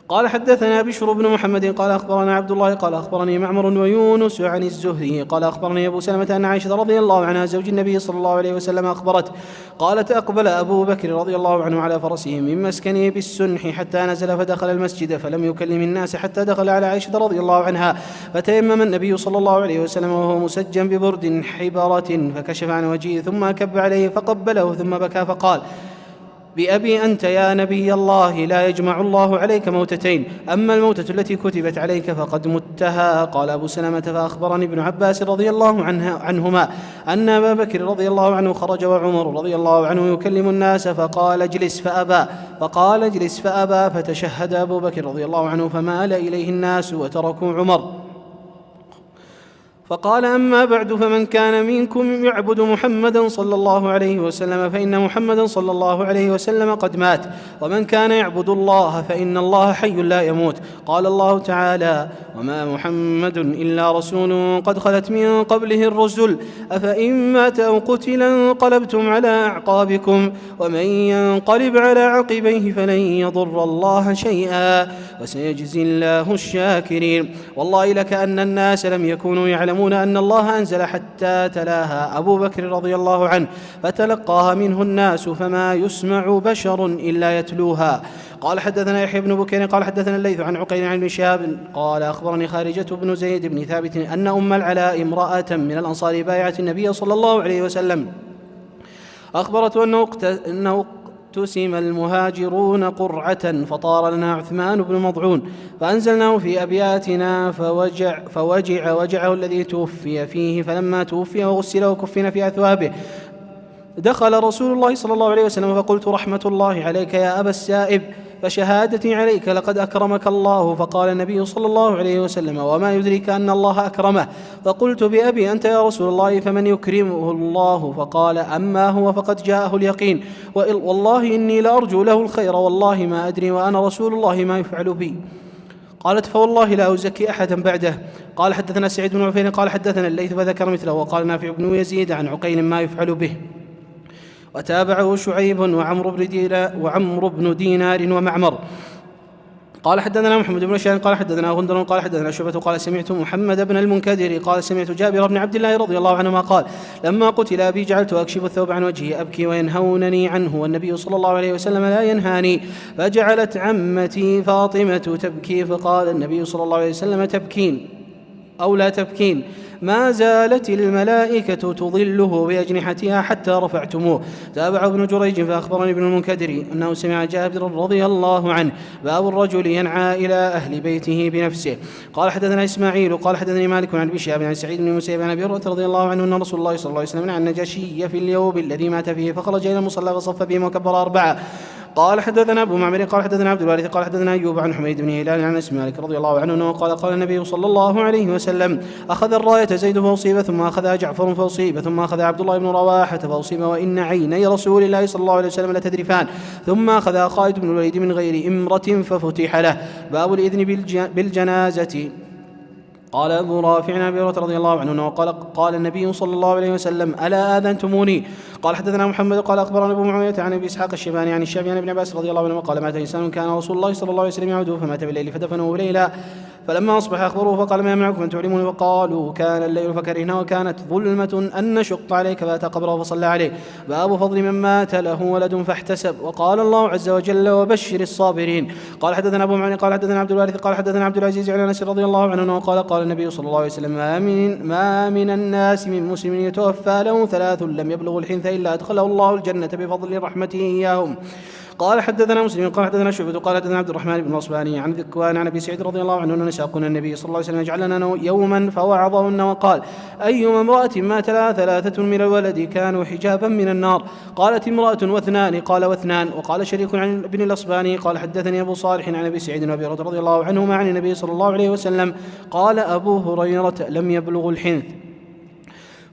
قال حدثنا بشر بن محمد قال أخبرنا عبد الله قال أخبرني معمر ويونس عن الزهري قال أخبرني أبو سلمة أن عائشة رضي الله عنها زوج النبي صلى الله عليه وسلم أخبرت قالت أقبل أبو بكر رضي الله عنه على فرسه من مسكنه بالسنح حتى نزل فدخل المسجد فلم يكلم الناس حتى دخل على عائشة رضي الله عنها فتيمم النبي صلى الله عليه وسلم وهو مسجن ببرد حبرة فكشف عن وجهه ثم كب عليه فقبله ثم بكى فقال بأبي أنت يا نبي الله لا يجمع الله عليك موتتين أما الموتة التي كتبت عليك فقد متها. قال أبو سلمة فأخبرني ابن عباس رضي الله عنهما أن أبا بكر رضي الله عنه خرج وعمر رضي الله عنه يكلم الناس فقال اجلس فأبى فتشهد أبو بكر رضي الله عنه فمال إليه الناس وتركوا عمر فقال أما بعد فمن كان منكم يعبد محمدا صلى الله عليه وسلم فإن محمدا صلى الله عليه وسلم قد مات ومن كان يعبد الله فإن الله حي لا يموت. قال الله تعالى وما محمد إلا رسول قد خلت من قبله الرسل أفإن مات أو قتل انقلبتم على أعقابكم ومن ينقلب على عقبيه فلن يضر الله شيئا وسيجزي الله الشاكرين. والله لكأن الناس لم يكونوا يعلمون أن الله أنزل حتى تلاها أبو بكر رضي الله عنه فتلقاها منه الناس فما يسمع بشر إلا يتلوها. قال حدثنا يحيى بن بكير قال حدثنا الليث عن عقيل عن ابن شهاب قال أخبرني خارجة بن زيد بن ثابت أن أم العلاء امرأة من الأنصار بايعت النبي صلى الله عليه وسلم أخبرته أنه اقتسم المهاجرون قرعة فطار لنا عثمان بن مضعون فأنزلناه في أبياتنا فوجع وجعه الذي توفي فيه فلما توفي وغسل وكفن في أثوابه دخل رسول الله صلى الله عليه وسلم فقلت رحمة الله عليك يا أبا السائب فشهادتي عليك لقد أكرمك الله. فقال النبي صلى الله عليه وسلم: وما يدريك أن الله أكرمه؟ فقلت: بأبي أنت يا رسول الله، فمن يكرمه الله؟ فقال: أما هو فقد جاءه اليقين، والله إني لأرجو له الخير، والله ما أدري وأنا رسول الله ما يفعل بي. قالت: فوالله لا أزكي أحدا بعده. قال: حدثنا سعيد بن عفير قال حدثنا الليث فذكر مثله. وقال نافع بن يزيد عن عقيل ما يفعل به. وتابعه شعيب وعمرو بن دينار ومعمر. قال: حدثنا محمد بن شهاب قال حدثنا غندر قال حدثنا شعبة قال: سمعت محمد بن المنكدر قال: سمعت جابر بن عبد الله رضي الله عنهما قال: لما قتل أبي جعلت أكشف الثوب عن وجهي أبكي وينهونني عنه، والنبي صلى الله عليه وسلم لا ينهاني. فجعلت عمتي فاطمة تبكي، فقال النبي صلى الله عليه وسلم: تبكين أو لا تبكين؟ ما زالت الملائكة تظله بأجنحتها حتى رفعتموه. تابع ابن جريج فأخبرني ابن المنكدر أنه سمع جابر رضي الله عنه: باب الرجل ينعى إلى أهل بيته بنفسه. قال: حدثنا إسماعيل قال حدثني مالك عن أبي شهاب عن سعيد بن المسيب عن أبي هريرة رضي الله عنه أن رسول الله صلى الله عليه وسلم عن النجاشي في اليوم الذي مات فيه، فخرج إلى المصلى فصف بهم وكبر 4. قال: حدثنا أبو معمر قال حدثنا عبد الوارث قال حدثنا أيوب عن حميد بن هلال عن أنس مالك رضي الله عنه قال: قال النبي صلى الله عليه وسلم: أخذ الراية زيد فأصيب، ثم أخذها جعفر فأصيب، ثم أخذ عبد الله بن رواحة فأصيب، وإن عيني رسول الله صلى الله عليه وسلم لتذرفان، ثم أخذها خالد بن الوليد من غير إمرة ففتح له. باب الإذن بالجنازة. قال أبو رافع عن أبي هريرة رضي الله عنه قال النبي صلى الله عليه وسلم: ألا آذنتموني؟ قال: حدثنا محمد قال أخبرنا أبو معاوية عن أبي إسحاق الشيباني عن الشافعي عن ابن عباس رضي الله عنه قال: مات إنسان كان رسول الله صلى الله عليه وسلم يعوده فمات بالليل فدفنوه ليلا، فلما أصبح أخبروه فقال: ما يمنعكم أن تعلموني؟ وقالوا: كان الليل فكرهنا وكانت ظلمة أن نشق عليك، فأتى قبره فصلى عليه. باب فضل من مات له ولد فاحتسب. وقال الله عز وجل: وبشر الصابرين. قال: حدثنا أبو معين قال حدثنا عبد الوارث قال حدثنا عبد العزيز عن أنس رضي الله عنه قال النبي صلى الله عليه وسلم: ما من الناس من مسلم يتوفى له 3 لم يبلغ الحنث إلا أدخله الله الجنة بفضل رحمته إياهم. قال: حدثنا مسلم قال حدثنا شعبة قال حدثنا عبد الرحمن بن الأصبهاني عن ذكوان عن أبي سعيد رضي الله عنه أن نساقنا النبي صلى الله عليه وسلم جعلنا يوما فوعظهن وقال: أيما امرأة مات لها 3 من الولد كانوا حجابا من النار. قالت: امرأة واثنان؟ قال: واثنان. وقال شريك عن ابن الأصبهاني قال: حدثني أبو صالح عن أبي سعيد وأبي هريرة رضي الله عنهما عن النبي صلى الله عليه وسلم قال: أبو هريرة لم يبلغ الحنث.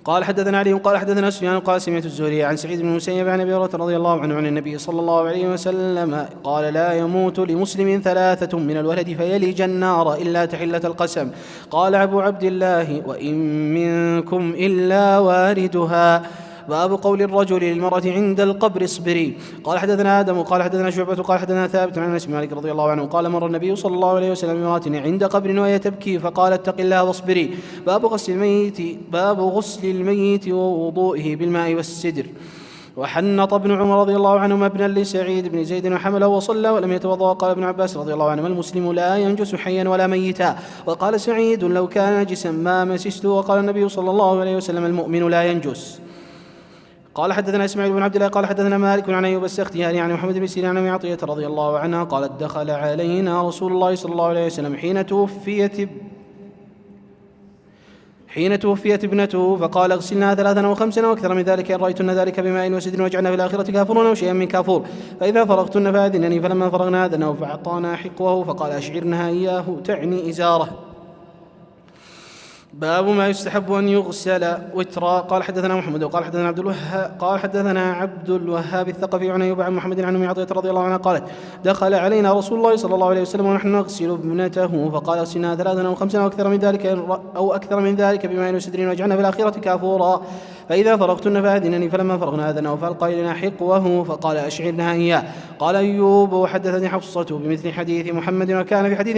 قال: حدثنا علي قال حدثنا سفيان قال: سمعت الزهري عن سعيد بن المسيب عن أبي هريرة رضي الله عنه عن النبي صلى الله عليه وسلم قال: لا يموت لمسلم 3 من الولد فيلج النار إلا تحلة القسم. قال أبو عبد الله: وإن منكم إلا واردها. باب قول الرجل للمرأة عند القبر: اصبري. قال: حدثنا آدم قال حدثنا شعبة قال حدثنا ثابت عن أنس مالك رضي الله عنه قال: مر النبي صلى الله عليه وسلم بامرأة عند قبر وهي تبكي فقال: اتق الله واصبري. باب غسل الميت ووضوئه بالماء والسدر. وحنط ابن عمر رضي الله عنهما ابنا لسعيد بن زيد وحمله وصلى ولم يتوضأ. قال ابن عباس رضي الله عنهما: المسلم لا ينجس حيا ولا ميتا. وقال سعيد: لو كان نجسا ما مسسته. وقال النبي صلى الله عليه وسلم: المؤمن لا ينجس. قال: حدثنا اسماعيل بن عبد الله قال حدثنا مالك عن ايوب السختياني عن محمد بن سيرين عن ابي عطيه رضي الله عنها قالت: دخل علينا رسول الله صلى الله عليه وسلم حين توفيت ابنته فقال: اغسلناها 3 أو 5 أو أكثر من ذلك إن رأيتن ذلك بماء وسدر واجعلنا في الآخرة كافورا أو شيئا من كافور، فإذا فرغتن فأذنني. فلما فرغنا أذنه فأعطانا حقوه فقال: أشعرنها إياه، تعني إزاره. باب ما يستحب أن يغسل وترا. قال: حدثنا محمد وقال حدثنا عبد الوهاب الثقفي عن أيوب عن محمد عن أم عطية رضي الله عنها قالت: دخل علينا رسول الله صلى الله عليه وسلم ونحن نغسل ابنته فقال: اغسلناها 3 أو 5 أو أكثر من ذلك بماء وسدر واجعلنا في الآخرة كافورا، فإذا فرغتن فأذنني. فلما فرغنا أذنه فألقى إلينا حقوه فقال: أشعرنها إياه. قال أيوب: وحدثني حفصة بمثل حديث محمد، وكان في حديث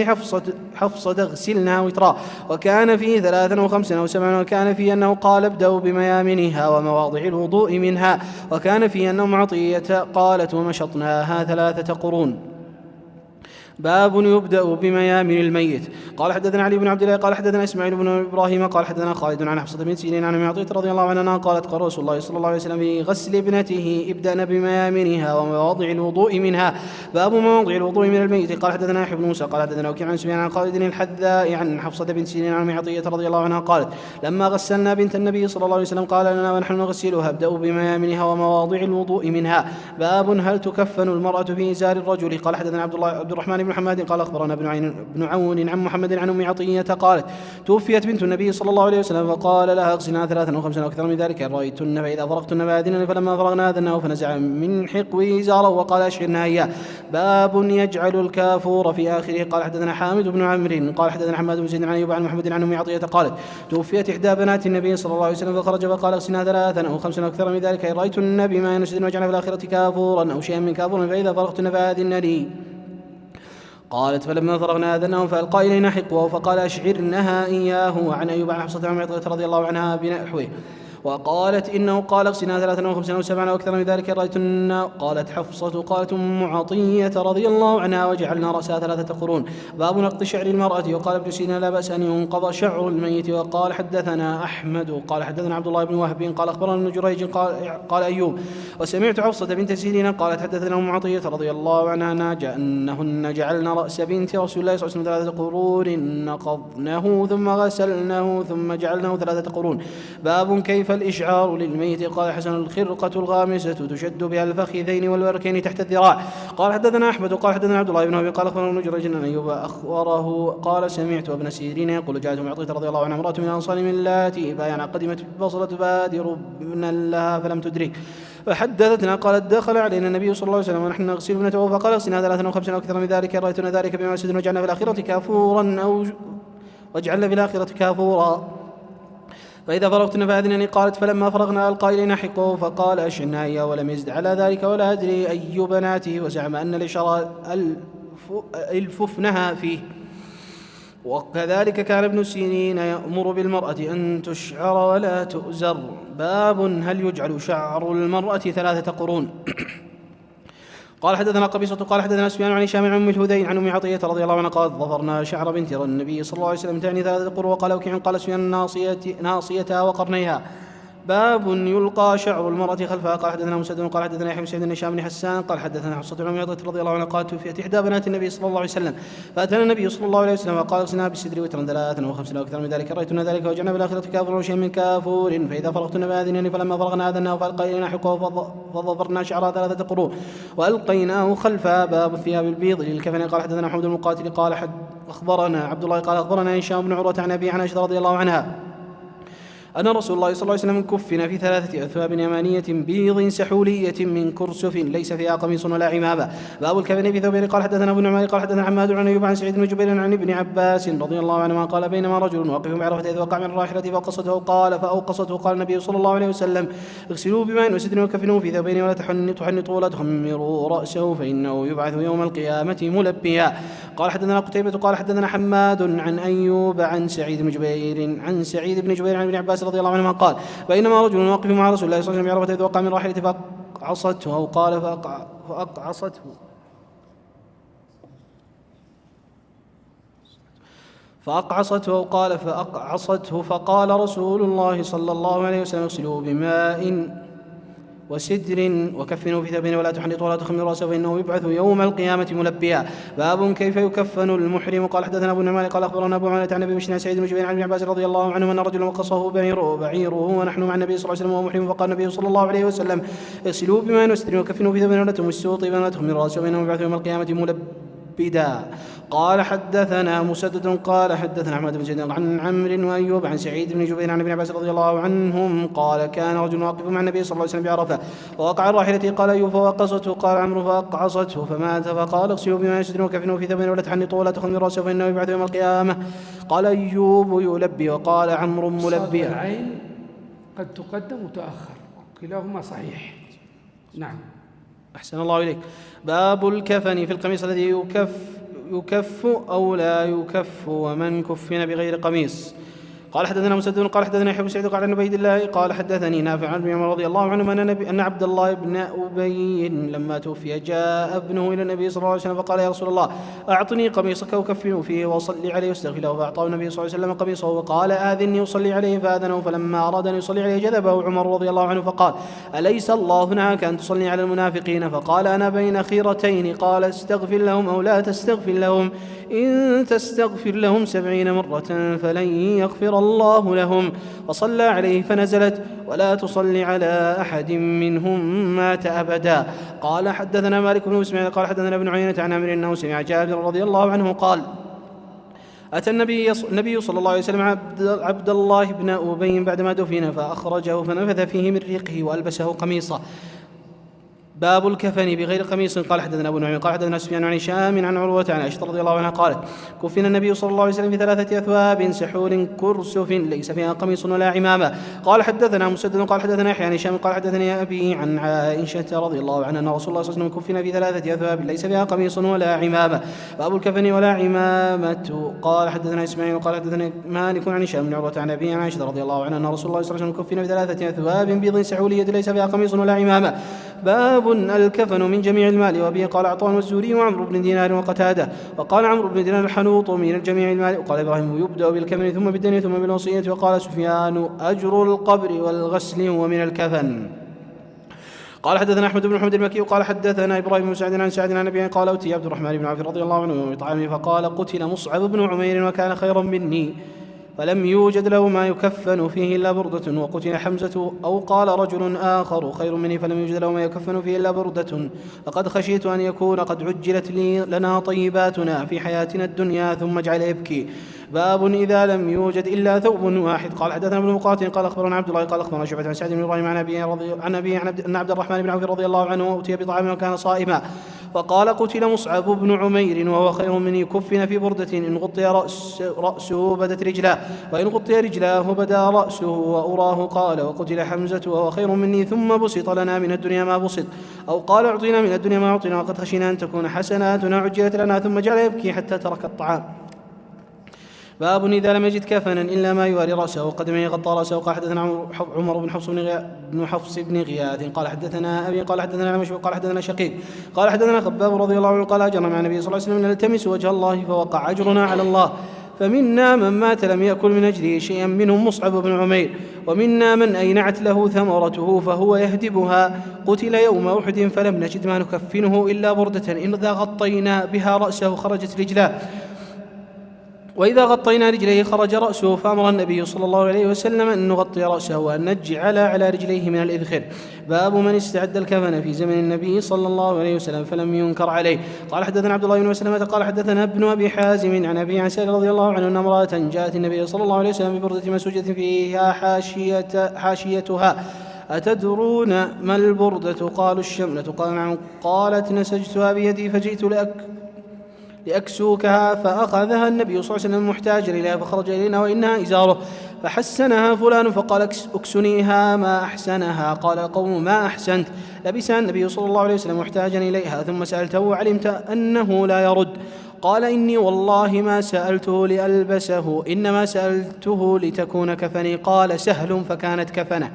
حفصة اغسلنها وترا، وكان فيه 3 أو 5 أو 7، وكان فيه أنه قال: ابدأوا بميامنها ومواضع الوضوء منها، وكان فيه أنه عطية قالت: ومشطناها 3 قرون. باب يبدأ بميامن الميت. قال حدثنا علي بن عبد الله قال حدثنا اسماعيل بن ابراهيم قال حدثنا خالد عن حفصة بنت سيرين عن ام عطية رضي الله عنها قالت قال رسول الله صلى الله عليه وسلم في غسل ابنته ابدأن بميامنها ومواضع الوضوء منها. باب مواضع الوضوء من الميت. قال حدثنا يحيى بن موسى قال حدثنا وكيع عن سفيان عن خالد الحذاء عن حفصة بنت سيرين عن ام عطية رضي الله عنها قالت لما غسلنا بنت النبي صلى الله عليه وسلم قال لنا ونحن نغسلها ابدأوا بميامنها ومواضع الوضوء منها. باب هل تكفن المرأة في إزار الرجل. قال حدثنا عبد الرحمن بن محمد قال أخبرنا بن عون عن محمد عن أم عطية قالت توفيت بنت النبي صلى الله عليه وسلم فقال لها اغسلنا 3 أو 5 أو أكثر من ذلك رأيتن فإذا فرغتن فأذنن فلما فرغنا أذنه فنزع من حقوه إزاره وقال أشعرنا إياه. باب يجعل الكافور في آخره. قال حدثنا حامد بن عمرو قال حدثنا حماد بن زيد عن أيوب عن محمد عن أم عطية قالت توفيت إحدى بنات النبي صلى الله عليه وسلم فخرج فقال اغسلنا 3 أو 5 أو أكثر من ذلك رأيتن بما ينسدن وجعل في الآخرة كافورا أو شيئا من كافور فإذا فرغتن فأذن لي. قالت فلما فرغنا أذنه فألقى إلينا حقوه فقال أشعرنها إياه. وعن أيوب عن حفصة عن عطية رضي الله عنها بنحوه. وقالت إنه قال اغسلنا 3 أو 5 أو 7 أو أكثر من ذلك رأيتن. قالت حفصة قالت أم عطية رضي الله عنها وجعلنا رأسها 3 قرون. باب نقض شعر المرأة. وقال ابن سينا لا بأس أن ينقض شعر الميت. وقال حدثنا أحمد قال حدثنا عبد الله بن وهب قال أخبرنا ابن جريج قال أيوب وسمعت حفصة بنت سيرين قالت حدثنا أم عطية رضي الله عنها أنهن جعلن رأس بنت رسول الله صلى الله عليه وسلم 3 قرون نقضنه ثم غسلنه ثم جعلنه 3 قرون. باب كيف الإشعار للميت. قال حسن الخرقة الغامسة تشد بها الفخذين والوركين تحت الذراع. قال حدثنا أحمد قال حدثنا عبد الله بن وهب قال أخبرنا ابن جريج أن أيوب أخبره قال سمعت ابن سيرين يقول جاءت أم عطية رضي الله عنها امرأة من الأنصار من اللاتي بايعن قدمت ببصرة تبادر ابنا لها فلم تدرك فحدثتنا قالت دخل علينا النبي صلى الله عليه وسلم ونحن نغسل ابنته فقال اغسلنا 3 أو 5 أو أكثر من ذلك رأيتنا ذلك بما سد وجعلنا في الآخرة كافورا أو وجعلنا في الآخرة كافورا فإذا فرغتن فأذنني. قالت فلما فرغنا ألقى إلينا حقه فقال أشعرنا إياه ولم يزد على ذلك ولا أدري أي بناته وزعم أن الإشارة الففنها فيه. وكذلك كان ابن سيرين يأمر بالمرأة أن تشعر ولا تؤزر. باب هل يجعل شعر المرأة 3 قرون. قال حدثنا قبيصة قال حدثنا سفيان عن هشام عن أم الهذيل عن أم عطية رضي الله عنها قالت ظفرنا شعر بنت النبي صلى الله عليه وسلم تعني 3 قرون. وقال وكيع قال سفيان ناصيتها وقرنيها. باب يلقى شعر المرأة خلفها. قال حدثنا مسدد قال حدثنا يحيى بن سعيد بن هشام بن حسان قال حدثنا حفصة عن أم عطية رضي الله عنها قالت توفيت إحدى بنات النبي صلى الله عليه وسلم فأتانا النبي صلى الله عليه وسلم وقال اغسلنا بالسدر وترا 3 أو 5 أو أكثر من ذلك رأيتنا ذلك وجعلنا بالآخرة كافر وشيء من كافور فإذا فرغتن فأذنني. فلما فرغنا أذناه فألقى إلينا حقه فظفرنا شعرها 3 قرون وألقيناه خلفها. باب الثياب البيض للكفن. قال حدثنا محمود المقاتل قال أخبرنا عبد الله قال أخبرنا هشام بن عروة عن أبي عائشة رضي الله عنها أن رسول الله صلى الله عليه وسلم كفن في 3 أثواب يمانية بيض سحولية من كرسف ليس فيها قميص ولا عمامة. باب الكفن في ثوبين. قال حدثنا ابن عمر قال حدثنا حماد عن أيوب عن سعيد بن جبير عن ابن عباس رضي الله عنهما قال بينما رجل واقف بعرفة إذ وقع من الراحلة فأوقصته قال النبي صلى الله عليه وسلم اغسلوا بماء وسدر وكفنوه في ثوبين ولا تحنطوا ولا تخمروا رأسه فإنه يبعث يوم القيامة ملبيا. قال حدثنا قتيبة قال حدثنا حماد عن أيوب عن سعيد بن جبير عن ابن عباس رضي الله عنهما قال بينما رجل واقف مع رسول الله صلى الله عليه وسلم بعرفة إذ وقع من راحلته فأقعصته أو قال فأقعصته فقال رسول الله صلى الله عليه وسلم اغسلوه بماء وسدر وكفنوا في ثوبين ولا تحنطوا ولا تخمروا رأسه فإنه يبعث يوم القيامة ملبيا. باب كيف يكفن المحرم. قال حدثنا أبو النعمان قال أخبرنا أبو عوانة عن أبي بشر سعيد بن جبير عن ابن عباس رضي الله عنه أن رجلا وقصه بعيره ونحن مع النبي صلى الله عليه وسلم وهو محرم فقال النبي صلى الله عليه وسلم اغسلوه بماء وسدر وكفنوا في ثوبين ولا تمسوه طيبا ولا تخمروا رأسه فإنه يبعث يوم القيامة ملبدا. قال حدثنا مسدد قال حدثنا أحمد بن زيد عن عمرو وأيوب عن سعيد بن جبير عن ابن عباس رضي الله عنهم قال كان رجل واقف مع النبي صلى الله عليه وسلم بعرفة ووقع الراحلة قال أيوب فوقصته قال عمرو فأقعصته فمات فقال اغسلوا بما يسدر وكفنوا في ثوبين ولا تحنطوا ولا تخمروا رأسه فإنه يبعث يوم القيامة. قال أيوب يلبي وقال عمرو ملبي. العين قد تقدم وتؤخر كلاهما صحيح. نعم. أحسن الله إليك. باب الكفن في القميص الذي يكف أو لا يكف ومن كفن بغير قميص. قال حدثنا مسدد قال حدثنا يحيى بن سعيد قال عن عبيد الله قال حدثني نافع عن ابن عمر رضي الله عنه أن عبد الله بن أبي لما توفي جاء ابنه إلى النبي صلى الله عليه وسلم فقال: يا رسول الله، أعطني قميصك أكفنه فيه وأصلي عليه واستغفر له. فأعطاه النبي صلى الله عليه وسلم قميصه وقال: آذني أصلي عليه. فآذنه. فلما أراد أن يصلي عليه جذبه عمر رضي الله عنه فقال: أليس الله نهاك أن تصلي على المنافقين؟ فقال: أنا بين خيرتين. قال: استغفر لهم أو لا تستغفر لهم، إن تستغفر لهم 70 مرة فلن يغفر الله لهم. فصلى عليه فنزلت: ولا تصلي على أحد منهم مات أبدا. قال حدثنا مالك بن إسماعيل قال حدثنا ابن عيينة عن عمرو أنه سمع جابر رضي الله عنه قال: أتى النبي صلى الله عليه وسلم عبد الله بن أبي بعدما دفن فأخرجه فنفث فيه من ريقه وألبسه قميصه. باب الكفن بغير قميص. قال حدثنا ابو نعيم قال حدثنا سفيان عن هشام عن عروة عن عائشة رضي الله عنها قالت: كفن النبي صلى الله عليه وسلم في 3 أثواب سحول كرسف ليس فيها قميص ولا عمامة. قال حدثنا مسدد قال حدثنا يحيى عن هشام قال حدثني أبي عن عائشة رضي الله عنها أن رسول الله صلى الله عليه وسلم كفن في 3 أثواب ليس فيها قميص ولا عمامة. باب الكفن ولا عمامة. قال حدثنا إسماعيل قال حدثنا مالك عن هشام بن عروة عن أبي عن عائشة رضي الله عنها أن رسول الله صلى الله عليه وسلم كفن في 3 أثواب بيض سحولية ليس فيها قميص ولا عمامة. باب الكفن من جميع المال. وبه قال عطاء والزهري وعمرو بن دينار وقتادة. وقال عمرو بن دينار الحنوط من جميع المال. وقال إبراهيم يبدأ بالكفن ثم بالدين ثم بالوصية. وقال سفيان أجر القبر والغسل هو من الكفن. قال حدثنا أحمد بن محمد المكي وقال حدثنا إبراهيم بن سعد عن سعد عن أبي قال: أوتي عبد الرحمن بن عوف رضي الله عنه يوم طعامه فقال: قتل مصعب بن عمير وكان خيرا مني فلم يوجد له ما يكفن فيه إلا بردة. وقتل حمزة. أو قال رجل آخر: خير مني فلم يوجد له ما يكفن فيه إلا بردة. لقد خشيت أن يكون قد عجلت لنا طيباتنا في حياتنا الدنيا ثم جعل يبكي. باب إذا لم يوجد إلا ثوب واحد. قال حدثنا ابن مقاتل قال أخبرنا عبد الله قال أخبرنا شعبة عن سعد بن إبراهيم عن أبي أن عبد الرحمن بن عوف رضي الله عنه أوتي بطعام وكان صائما فقال: قتل مصعب بن عمير وهو خير مني كفن في بردة إن غطي رأسه بدت رجلاه وإن غطي رجلاه بدا رأسه وأراه. قال: وقتل حمزة وهو خير مني ثم بسط لنا من الدنيا ما بسط. أو قال: أعطينا من الدنيا ما أعطينا وقد خشينا أن تكون حسناتنا عجلت لنا ثم جعل يبكي حتى ترك الطعام. باب إذا لم يجد كفنا إلا ما يواري رأسه وقدمه غطى رأسه. قال حدثنا عمر بن حفص بن غياث قال حدثنا أبي قال حدثنا المشهور قال حدثنا شقيق قال حدثنا خباب رضي الله عنه قال: أجرنا مع النبي صلى الله عليه وسلم نلتمس وجه الله فوقع أجرنا على الله، فمنا من مات لم يأكل من أجره شيئا منهم مصعب بن عمير، ومنا من أينعت له ثمرته فهو يهدبها. قتل يوم أحد فلم نجد ما نكفنه إلا بردة إن إذا غطينا بها رأسه خرجت رجلاه وإذا غطينا رجليه خرج رأسه. فأمر النبي صلى الله عليه وسلم أن نغطي رأسه وأن نجعل على رجليه من الإذخر. باب من استعد الكفن في زمن النبي صلى الله عليه وسلم فلم ينكر عليه. قال حدثنا عبد الله بن مسلمة قال حدثنا ابن أبي حازم عن أبي عسير رضي الله عنه أن امرأة جاءت النبي صلى الله عليه وسلم ببردة مسوجة فيها حاشيتها: أتدرون ما البردة؟ قالوا: الشملة. قال: نعم. قالت: نسجتها بيدي فجئت لأكسوكها فأخذها النبي صلى الله عليه وسلم محتاجا إليها فخرج إلينا وإنها إزاره فحسنها فلان فقال: أكسنيها ما أحسنها. قال القوم: ما أحسنت. لبسها النبي صلى الله عليه وسلم محتاجا إليها ثم سألته وعلمت أنه لا يرد. قال: إني والله ما سألته لألبسه إنما سألته لتكون كفني. قال: سهل فكانت كفنه.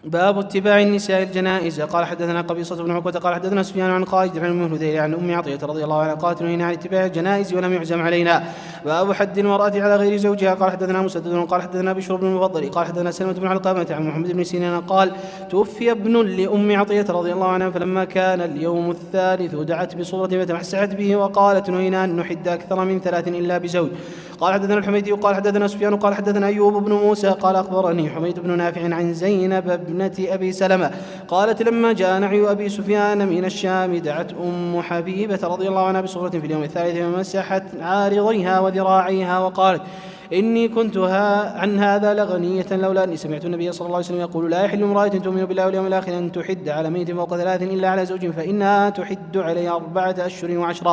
باب اتباع النساء الجنائز. قال حدثنا قبيصة بن عقبة قال حدثنا سفيان عن خالد عن أم الهذيل عن أم عطية رضي الله عنها قالت: نهينا عن اتباع الجنائز ولم يعزم علينا. باب حد المرأة على غير زوجها. قال حدثنا مسدد قال حدثنا بشر بن المفضل قال حدثنا سلمة بن علقمة عن محمد بن سيرين قال: توفي ابن لأم عطية رضي الله عنها فلما كان اليوم الثالث دعت بصورة فتمسحت به وقالت: نهينا أن نحد أكثر من 3 إلا بزوج. قال حدثنا الحميدي قال حدثنا سفيان قال حدثنا أيوب بن موسى قال أخبرني حميد بن نافع عن زينب ابنة أبي سلمة قالت: لما جاء نعي أبي سفيان من الشام دعت أم حبيبة رضي الله عنها بصورة في اليوم الثالث فمسحت عارضيها وذراعيها وقالت: إني كنت عن هذا لغنية لولا أني سمعت النبي صلى الله عليه وسلم يقول: لا يحل امرأة تؤمن بالله واليوم الآخر أن تحد على ميت فوق 3 إلا على زوج فإنها تحد عليه 4 أشهر و10.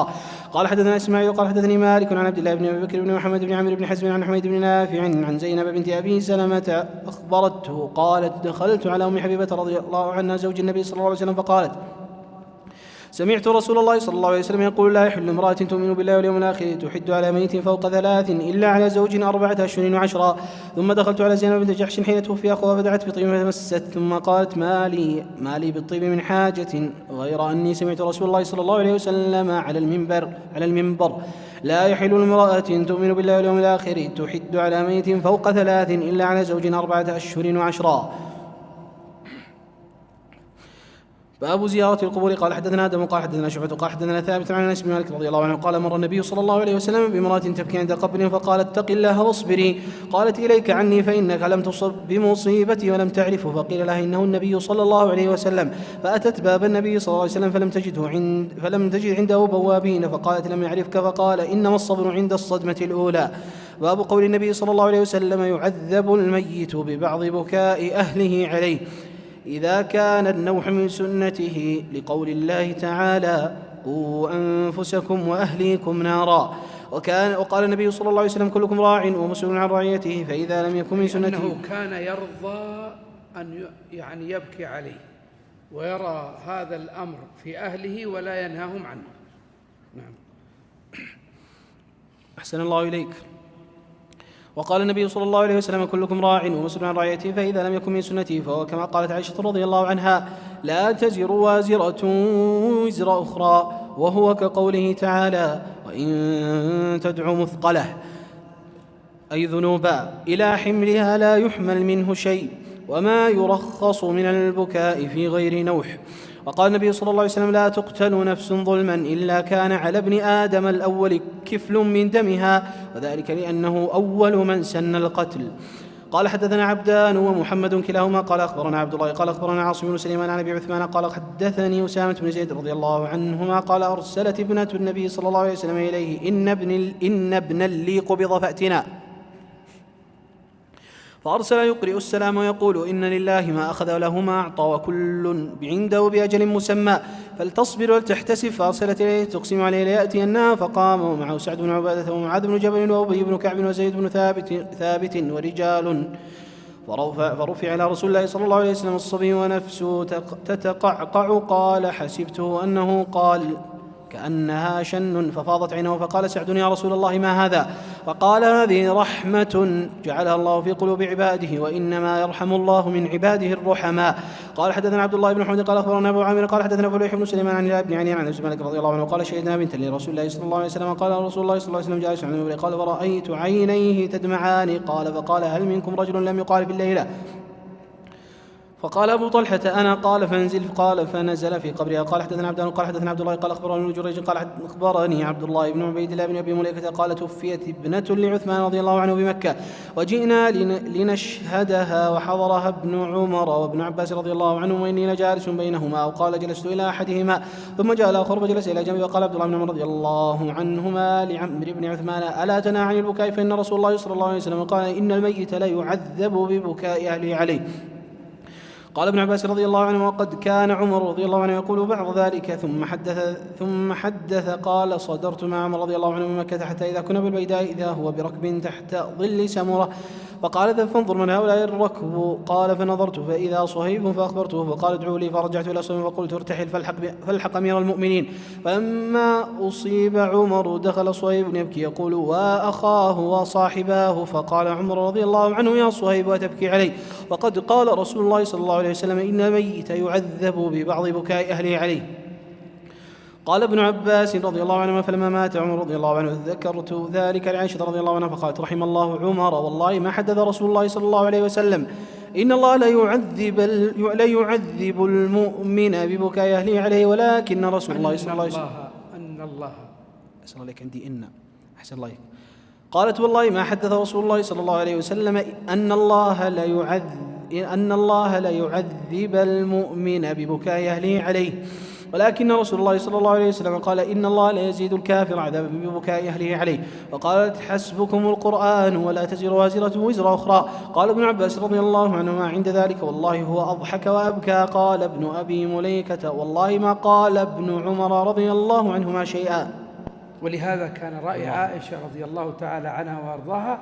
قال حدثنا إسماعيل قال حدثني مالك عن عبد الله بن أبي بكر بن محمد بن عمرو بن حزم عن حميد بن نافع عن زينب بنت أبي سلمة أخبرته قالت: دخلت على أم حبيبة رضي الله عنها زوج النبي صلى الله عليه وسلم سمعت رسول الله صلى الله عليه وسلم يقول: لا يحل امرأة تؤمن بالله واليوم الآخر تحد على ميت فوق 3 إلا على زوج 4 أشهر و10. ثم دخلت على زينب بنت جحش حين توفي أخوها فدعت بطيب فتمست، ثم قالت: ما لي بالطيب من حاجة غير أني سمعت رسول الله صلى الله عليه وسلم على المنبر: لا يحل امرأة تؤمن بالله واليوم الآخر تحد على ميت فوق 3 إلا على زوج 4 أشهر و10. باب زيارة القبور. قال حدثنا آدم قال حدثنا شعبة قال حدثنا ثابت عن أنس بن مالك رضي الله عنه قال: مر النبي صلى الله عليه وسلم بامرأة تبكي عند قبر فقال: اتق الله واصبري. قالت: إليك عني فإنك لم تصب بمصيبتي ولم تعرفه. فقيل لها: إنه النبي صلى الله عليه وسلم. فأتت باب النبي صلى الله عليه وسلم فلم تجد عنده بوابين، فقالت: لم يعرفك. فقال: إنما الصبر عند الصدمة الأولى. باب قول النبي صلى الله عليه وسلم: يعذب الميت ببعض بكاء أهله عليه إذا كان النوح من سنته، لقول الله تعالى: قوا أنفسكم وأهليكم نارا. وقال النبي صلى الله عليه وسلم: كلكم راع ومسؤول عن رعيته، فإذا لم يكن من سنته. أنه كان يرضى أن يبكي عليه ويرى هذا الأمر في أهله ولا ينهاهم عنه. نعم. أحسن الله إليك. وقال النبي صلى الله عليه وسلم: كلكم راع ومسؤول عن رعيته، فإذا لم يكن من سنته فهو كما قالت عائشة رضي الله عنها: لا تزر وازرة وزر أخرى، وهو كقوله تعالى: وإن تدع مثقلة، أي ذنوبا، إلى حملها لا يحمل منه شيء، وما يرخص من البكاء في غير نوح. وقال النبي صلى الله عليه وسلم: لا تقتل نفس ظلما إلا كان على ابن آدم الأول كفل من دمها، وذلك لأنه أول من سن القتل. قال حدثنا عبدان ومحمد كلاهما قال أخبرنا عبد الله قال أخبرنا عاصم بن سليمان عن أبي عثمان قال حدثني أسامة بن زيد رضي الله عنهما قال: أرسلت ابنة النبي صلى الله عليه وسلم إليه: إن ابنا لي قبض فأتنا. فأرسل يقرئ السلام ويقول: إن لله ما أخذ وله ما أعطى وكل عنده بأجل مسمى، فلتصبر ولتحتسب. فأرسلت إليه تقسم عليه ليأتينها، فقام ومعه سعد بن عبادة ومعاذ بن جبل وأبي بن كعب وزيد بن ثابت ورجال. فرفع إلى رسول الله صلى الله عليه وسلم الصبي ونفسه تتقعقع. قال: حسبته أنه قال كأنها شن، ففاضت عينه. فقال سعد: يا رسول الله ما هذا؟ فقال: هذه رحمة جعلها الله في قلوب عباده، وإنما يرحم الله من عباده الرحماء. قال حدثنا عبد الله بن حميد قال أخبرنا أبو عامر قال حدثنا فليح بن سليمان عن ابن عني عن أنس مالك رضي الله عنه قال: شهدنا بنتا لرسول الله صلى الله عليه وسلم. قال رسول الله صلى الله عليه وسلم جالس على المنبر قال: فرأيت عينيه تدمعان. قال: فقال: هل منكم رجل لم يقارب الليلة؟ فقال أبو طلحة: أنا. قال: فانزل. قال: فنزل في قبرها. قال حدثنا عبدان قال حدثنا عبد الله قال أخبرني ابن جريج قال أخبرني عبد الله بن عبيد الله بن أبي مليكة قال: توفيت ابنة لعثمان رضي الله عنه بمكة، وجئنا لنشهدها، وحضرها ابن عمر وابن عباس رضي الله عنهم، وإني لجالس بينهما. أو قال: جلست إلى أحدهما، ثم جاء الآخر فجلس إلى جنبي. وقال عبد الله بن عمر رضي الله عنهما لعمرو بن عثمان: ألا تنهى عن البكاء؟ فإن رسول الله صلى الله عليه وسلم قال: إن الميت لا يعذب ببكاء أهله عليه. قال ابن عباس رضي الله عنه: وقد كان عمر رضي الله عنه يقول بعض ذلك. ثم حدث قال: صدرت مع عمر رضي الله عنه من مكة حتى إذا كنا بالبيداء إذا هو بركب تحت ظل سمرة. فقال: فانظر من هؤلاء الركب. قال: فنظرت فإذا صهيب فأخبرته، فقال: ادعوا لي. فرجعت إلى صهيب فقلت: ارتحل فالحق أمير المؤمنين. فلما أصيب عمر دخل صهيب يبكي يقول: وأخاه وصاحباه. فقال عمر رضي الله عنه: يا صهيب وتبكي علي؟ وقد قال رسول الله صلى الله عليه وسلم: إن الميت يعذب ببعض بكاء أهله عليه. قال ابن عباس رضي الله عنهما: فلما مات عمر رضي الله عنه ذكرت ذلك لعائشة رضي الله عنها فقالت: رحم الله عمر، والله ما حدث رسول الله صلى الله عليه وسلم إن الله لا يعذب المؤمن ببكاء أهله عليه، ولكن رسول الله صلى الله عليه وسلم أن الله أحسن الله عندي إن أحسن الله. قالت: والله ما حدث رسول الله صلى الله عليه وسلم أن الله لا يعذب المؤمن ببكاء أهله عليه، ولكن رسول الله صلى الله عليه وسلم قال: إن الله لا يزيد الكافر عذابا ببكاء أهله عليه. وقالت: حسبكم القرآن ولا تزر وازرة وزر أخرى. قال ابن عباس رضي الله عنهما عند ذلك: والله هو أضحك وأبكى. قال ابن أبي مليكة: والله ما قال ابن عمر رضي الله عنهما شيئا. ولهذا كان رأي عائشة رضي الله تعالى عنها وأرضاها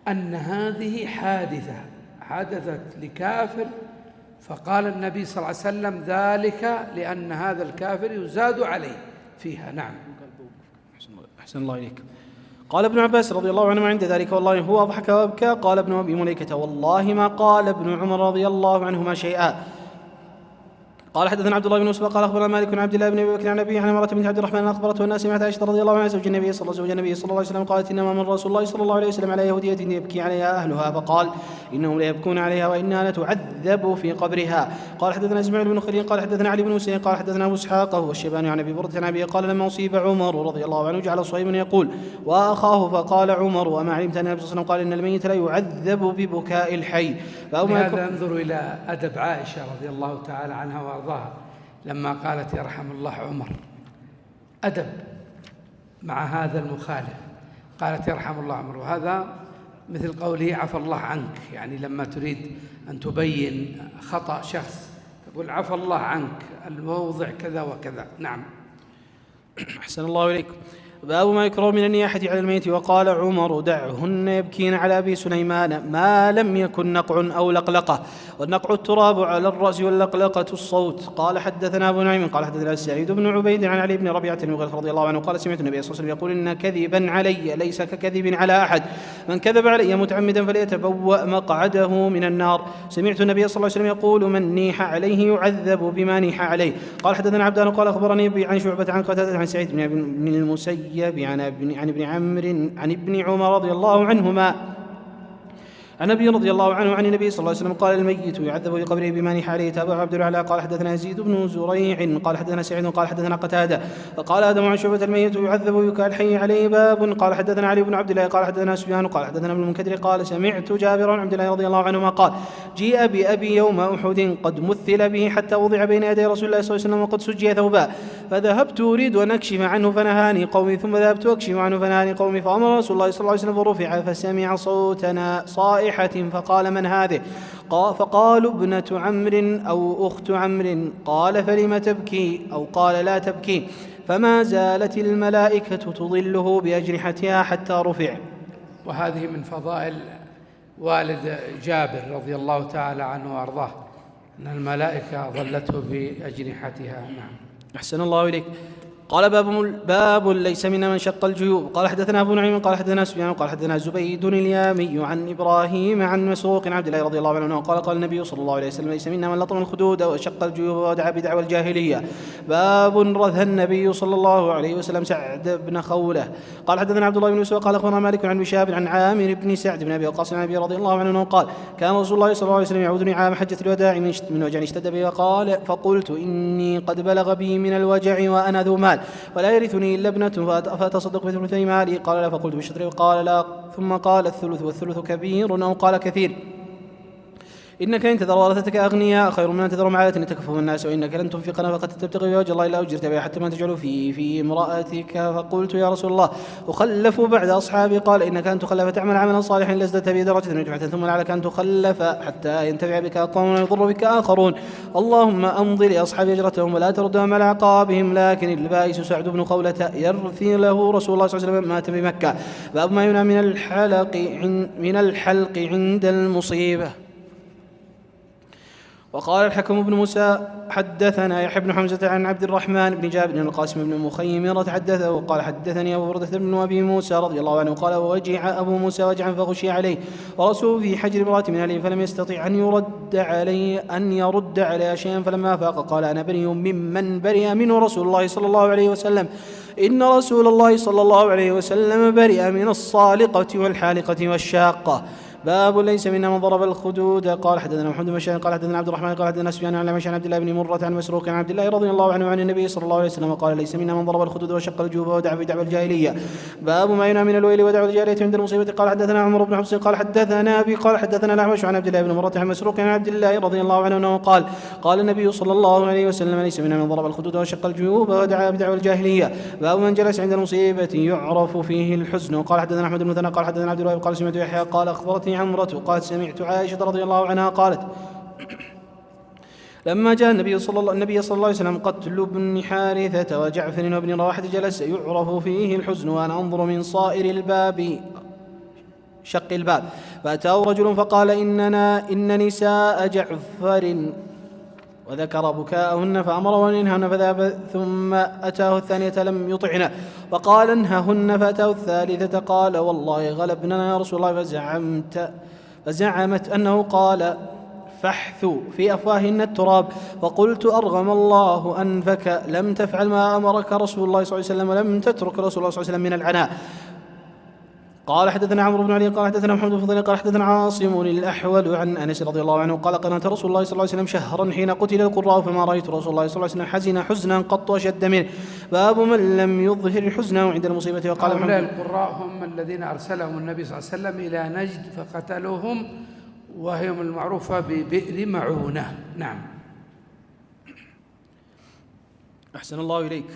أن هذه حادثة حدثت لكافر فقال النبي صلى الله عليه وسلم ذلك لأن هذا الكافر يزاد عليه فيها. نعم. أحسن الله إليك. قال ابن عباس رضي الله عنه عند ذلك والله هو أضحك وأبكى. قال ابن أبي مليكة والله ما قال ابن عمر رضي الله عنهما شيئا. قال حدثنا عبد الله بن يوسف قال اخبرنا مالك بن عبد الله بن ابي بكر عن ابي عن امراه بنت عبد الرحمن اخبرته ان سمعت عائشه رضي الله عنها زوج النبي صلى الله عليه وسلم قالت انما من رسول الله صلى الله عليه وسلم على يهوديه يبكي عليها اهلها فقال انهم ليبكون عليها وانها لتعذب في قبرها. قال حدثنا اسماعيل بن خليل قال حدثنا علي بن حسين قال حدثنا ابو اسحاق هو الشيباني عن ابي برده عن ابي قال لما اصيب عمر رضي الله عنه جعل صهيب يقول واخاه فقال عمر وما علمت ان النبي صلى الله عليه وسلم قال ان الميت لا يعذب ببكاء الحي. لهذا انظروا الى ادب عائشه رضي الله تعالى عنها وارضاها لما قالت يرحم الله عمر، أدب مع هذا المخالف، قالت يرحم الله عمر. وهذا مثل قوله عفى الله عنك، يعني لما تريد أن تبين خطأ شخص تقول عفى الله عنك الموضع كذا وكذا. نعم. أحسن الله إليكم. باب ما يكره من النياحة على الميت. وقال عمر دعهن يبكين على أبي سليمان ما لم يكن نقع أو لقلقة، والنقع التراب على الرأس واللقلقة الصوت. قال حدثنا أبو نعيم قال حدثنا سعيد بن عبيد عن علي بن ربيعة المغيرة رضي الله عنه قال سمعت النبي صلى الله عليه وسلم يقول إن كذبا علي ليس ككذب على أحد، من كذب علي متعمدا فليتبوأ مقعده من النار. سمعت النبي صلى الله عليه وسلم يقول من نيح عليه يعذب بما نيح عليه. قال حدثنا عبدان قال أخبرني أبي عن شعبة عن قتادة عن سعيد بن المسيب عن ابن عمرو عن ابن عمر رضي الله عنهما عن النبي رضي الله عنه عن النبي صلى الله عليه وسلم قال الميت يعذب في قبره بما نيح عليه. تابعه عبد الأعلى قال حدثنا يزيد بن زريع قال حدثنا سعيد قال حدثنا قتادة فقال آدم عن شعبة الميت يعذب ببكاء الحي عليه. باب. قال حدثنا علي بن عبد الله قال حدثنا سفيان قال حدثنا ابن المنكدر قال سمعت جابر بن عبد الله رضي الله عنهما قال جيء بأبي يوم أحد قد مثل به حتى وضع بين يدي رسول الله صلى الله عليه وسلم وقد سجي ثوبا، فذهبت أريد أن أكشف عنه فنهاني قومي، ثم ذهبت أكشف عنه فنهاني قومي، فأمر رسول الله صلى الله عليه وسلم فرفع فسمع صوتنا صائحة فقال من هذه؟ فقالوا ابنة عمرو أو أخت عمرو. قال فلم تبكي؟ أو قال لا تبكي. فما زالت الملائكة تظله بأجنحتها حتى رفع. وهذه من فضائل والد جابر رضي الله تعالى عنه وأرضاه أن الملائكة ظلته بأجنحتها. نعم. أحسن الله إليك. قال باب ليس منا من شق الجيوب. قال حدثنا أبو نعيم قال حدثنا سفيان قال حدثنا زبيد اليامي عن إبراهيم عن مسروق عبد الله رضي الله عنه قال النبي صلى الله عليه وسلم ليس منا من لطم الخدود وشق الجيوب ودعا بدعوى الجاهلية. باب رثى النبي صلى الله عليه وسلم سعد بن خوله. قال حدثنا عبد الله بن يوسف قال أخبرنا مالك عن بشاب عن عامر بن سعد بن أبي وقاص عن أبي رضي الله عنه قال كان رسول الله صلى الله عليه وسلم يعودني عام حجة الوداع من وجع اشتد به وقال فقلت إني قد بلغ بي من الوجع وأنا ذو مال ولا يرثني إلا ابنة فأتصدق بثلثي مالي. قال لا. فقلت بالشطر قال لا. ثم قال الثلث والثلث كبير أو قال كثير. إنك إن تذر ورثتك أغنياء خير من أن تذرهم عادة تكفهم الناس، وإنك لن تنفق نفقة تبتغي بوجه الله إلا أجرت بها حتى ما تجعل في امرأتك. فقلت يا رسول الله أخلف بعد أصحابي؟ قال إنك أن تخلف تعمل عملا صالحا لازددت به درجة نجحة، ثم لعلك أن تخلف حتى ينتفع بك أقوام ويضر بك آخرون. اللهم أمضي لأصحاب أجرتهم ولا تردهم على عقابهم. لكن البائس سعد بن خولة يرثي له رسول الله صلى الله عليه وسلم مات بمكة. باب ما ينهى من الحلق عند المصيبة. وقال الحكم بن موسى حدثنا يحيى بن حمزة عن عبد الرحمن بن جابر بن القاسم بن مخيمرة حدثه وقال حدثني أبو بردة بن أبي موسى رضي الله عنه قال وجع أبو موسى وجعا فغشي عليه ورأسه في حجر امرأة من أهله فلم يستطع أن يرد عليه شيئا، فلما فاق قال أنا بريء ممن برئ منه رسول الله صلى الله عليه وسلم، إن رسول الله صلى الله عليه وسلم برئ من الصالقة والحالقة والشاقة. باب ليس منا من ضرب الخدود. قال حدثنا محمد بن بشار قال حدثنا عبد الرحمن قال حدثنا سفيان عن عن عبد الله بن مرة عن مسروق عن عبد الله رضي الله عنه عن النبي صلى الله عليه وسلم قال ليس منا من ضرب الخدود وشق الجيوب ودعا بدعوى الجاهلية. باب ما ينهى من الويل ودعوى الجاهلية عند المصيبة. قال حدثنا عمر بن حفص قال حدثنا أبي قال حدثنا الأعمش عن عبد الله بن مرة عن مسروق عن عبد الله رضي الله عنه قال قال النبي صلى الله عليه وسلم ليس منا من ضرب الخدود وشق الجيوب ودعا بدعوى الجاهلية. باب من جلس عند المصيبة يعرف فيه الحزن. قال حدثنا أحمد بن مثنى قال حدثنا عبد الله قال سمعت يحيى قال أخبرتني عمرة قال سمعت عائشة رضي الله عنها قالت لما جاء النبي صلى الله عليه وسلم قتل ابن حارثة وجعفر وابن رواحة جلس يعرف فيه الحزن وأنا أنظر من صائر الباب شق الباب، فأتاه رجل فقال إن نساء جعفر، وذكر بكاءهن فأمره أن ينههن فذهب، ثم أتاه الثانية لم يطعن وقال انههن، فأتاه الثالثة قال والله غلبنا يا رسول الله، فزعمت أنه قال فاحثوا في أفواههن التراب، فقلت أرغم الله أنفك، لم تفعل ما أمرك رسول الله صلى الله عليه وسلم، ولم تترك رسول الله صلى الله عليه وسلم من العناء. قال حدثنا عمرو بن علي قال حدثنا محمد بن فضيل قال حدثنا عاصم الأحول عن أنس رضي الله عنه قال قنت رسول الله صلى الله عليه وسلم شهرا حين قتل القراء، فما رأيت رسول الله صلى الله عليه وسلم حزن حزنا قط أشد منه. باب من لم يظهر حزنه عند المصيبة. وقال هؤلاء القراء هم الذين أرسلهم النبي صلى الله عليه وسلم إلى نجد فقتلوهم، وهي المعروفة ببئر معونة. نعم. أحسن الله إليك.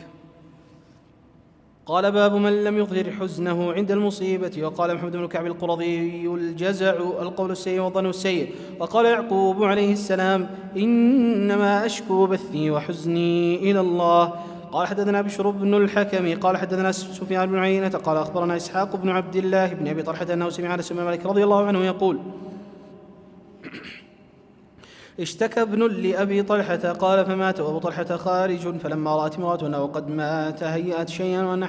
قال باب من لم يظهر حزنه عند المصيبة. وقال محمد بن كعب القرظي الجزع القول السيء والظن السيء. وقال يعقوب عليه السلام إنما أشكو بثي وحزني إلى الله. قال حدثنا بشر بن الحكم قال حدثنا سفيان بن عيينة قال أخبرنا إسحاق بن عبد الله بن أبي طلحة أنه سمع أنس بن مالك رضي الله عنه يقول اشتكى ابن لأبي طلحة قال فمات وأبو طلحة خارج، فلما رأت امرأة أنه قد مات هيأت شيئا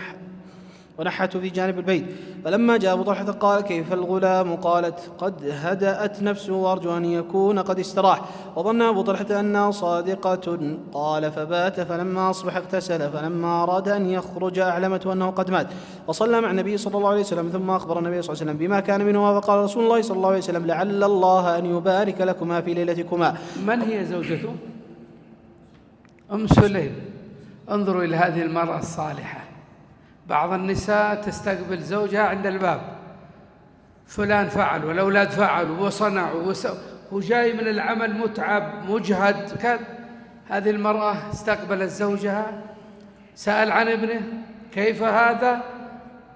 ونحته في جانب البيت، فلما جاء أبو طلحة قال كيف الغلام؟ قالت قد هدأت نفسه وأرجو أن يكون قد استراح، وظن أبو طلحة أنها صادقة. قال فبات، فلما أصبح اغتسل، فلما أراد أن يخرج أعلمته أنه قد مات، وصلى مع النبي صلى الله عليه وسلم، ثم أخبر النبي صلى الله عليه وسلم بما كان منه، فقال رسول الله صلى الله عليه وسلم لعل الله أن يبارك لكما في ليلتكما. من هي زوجته؟ أم سليم. انظروا إلى هذه المرأة الصالحة. بعض النساء تستقبل زوجها عند الباب، فلان فعل والأولاد فعلوا وصنعوا وجاي من العمل متعب مجهد كذا. هذه المرأة استقبلت زوجها، سأل عن ابنه كيف هذا؟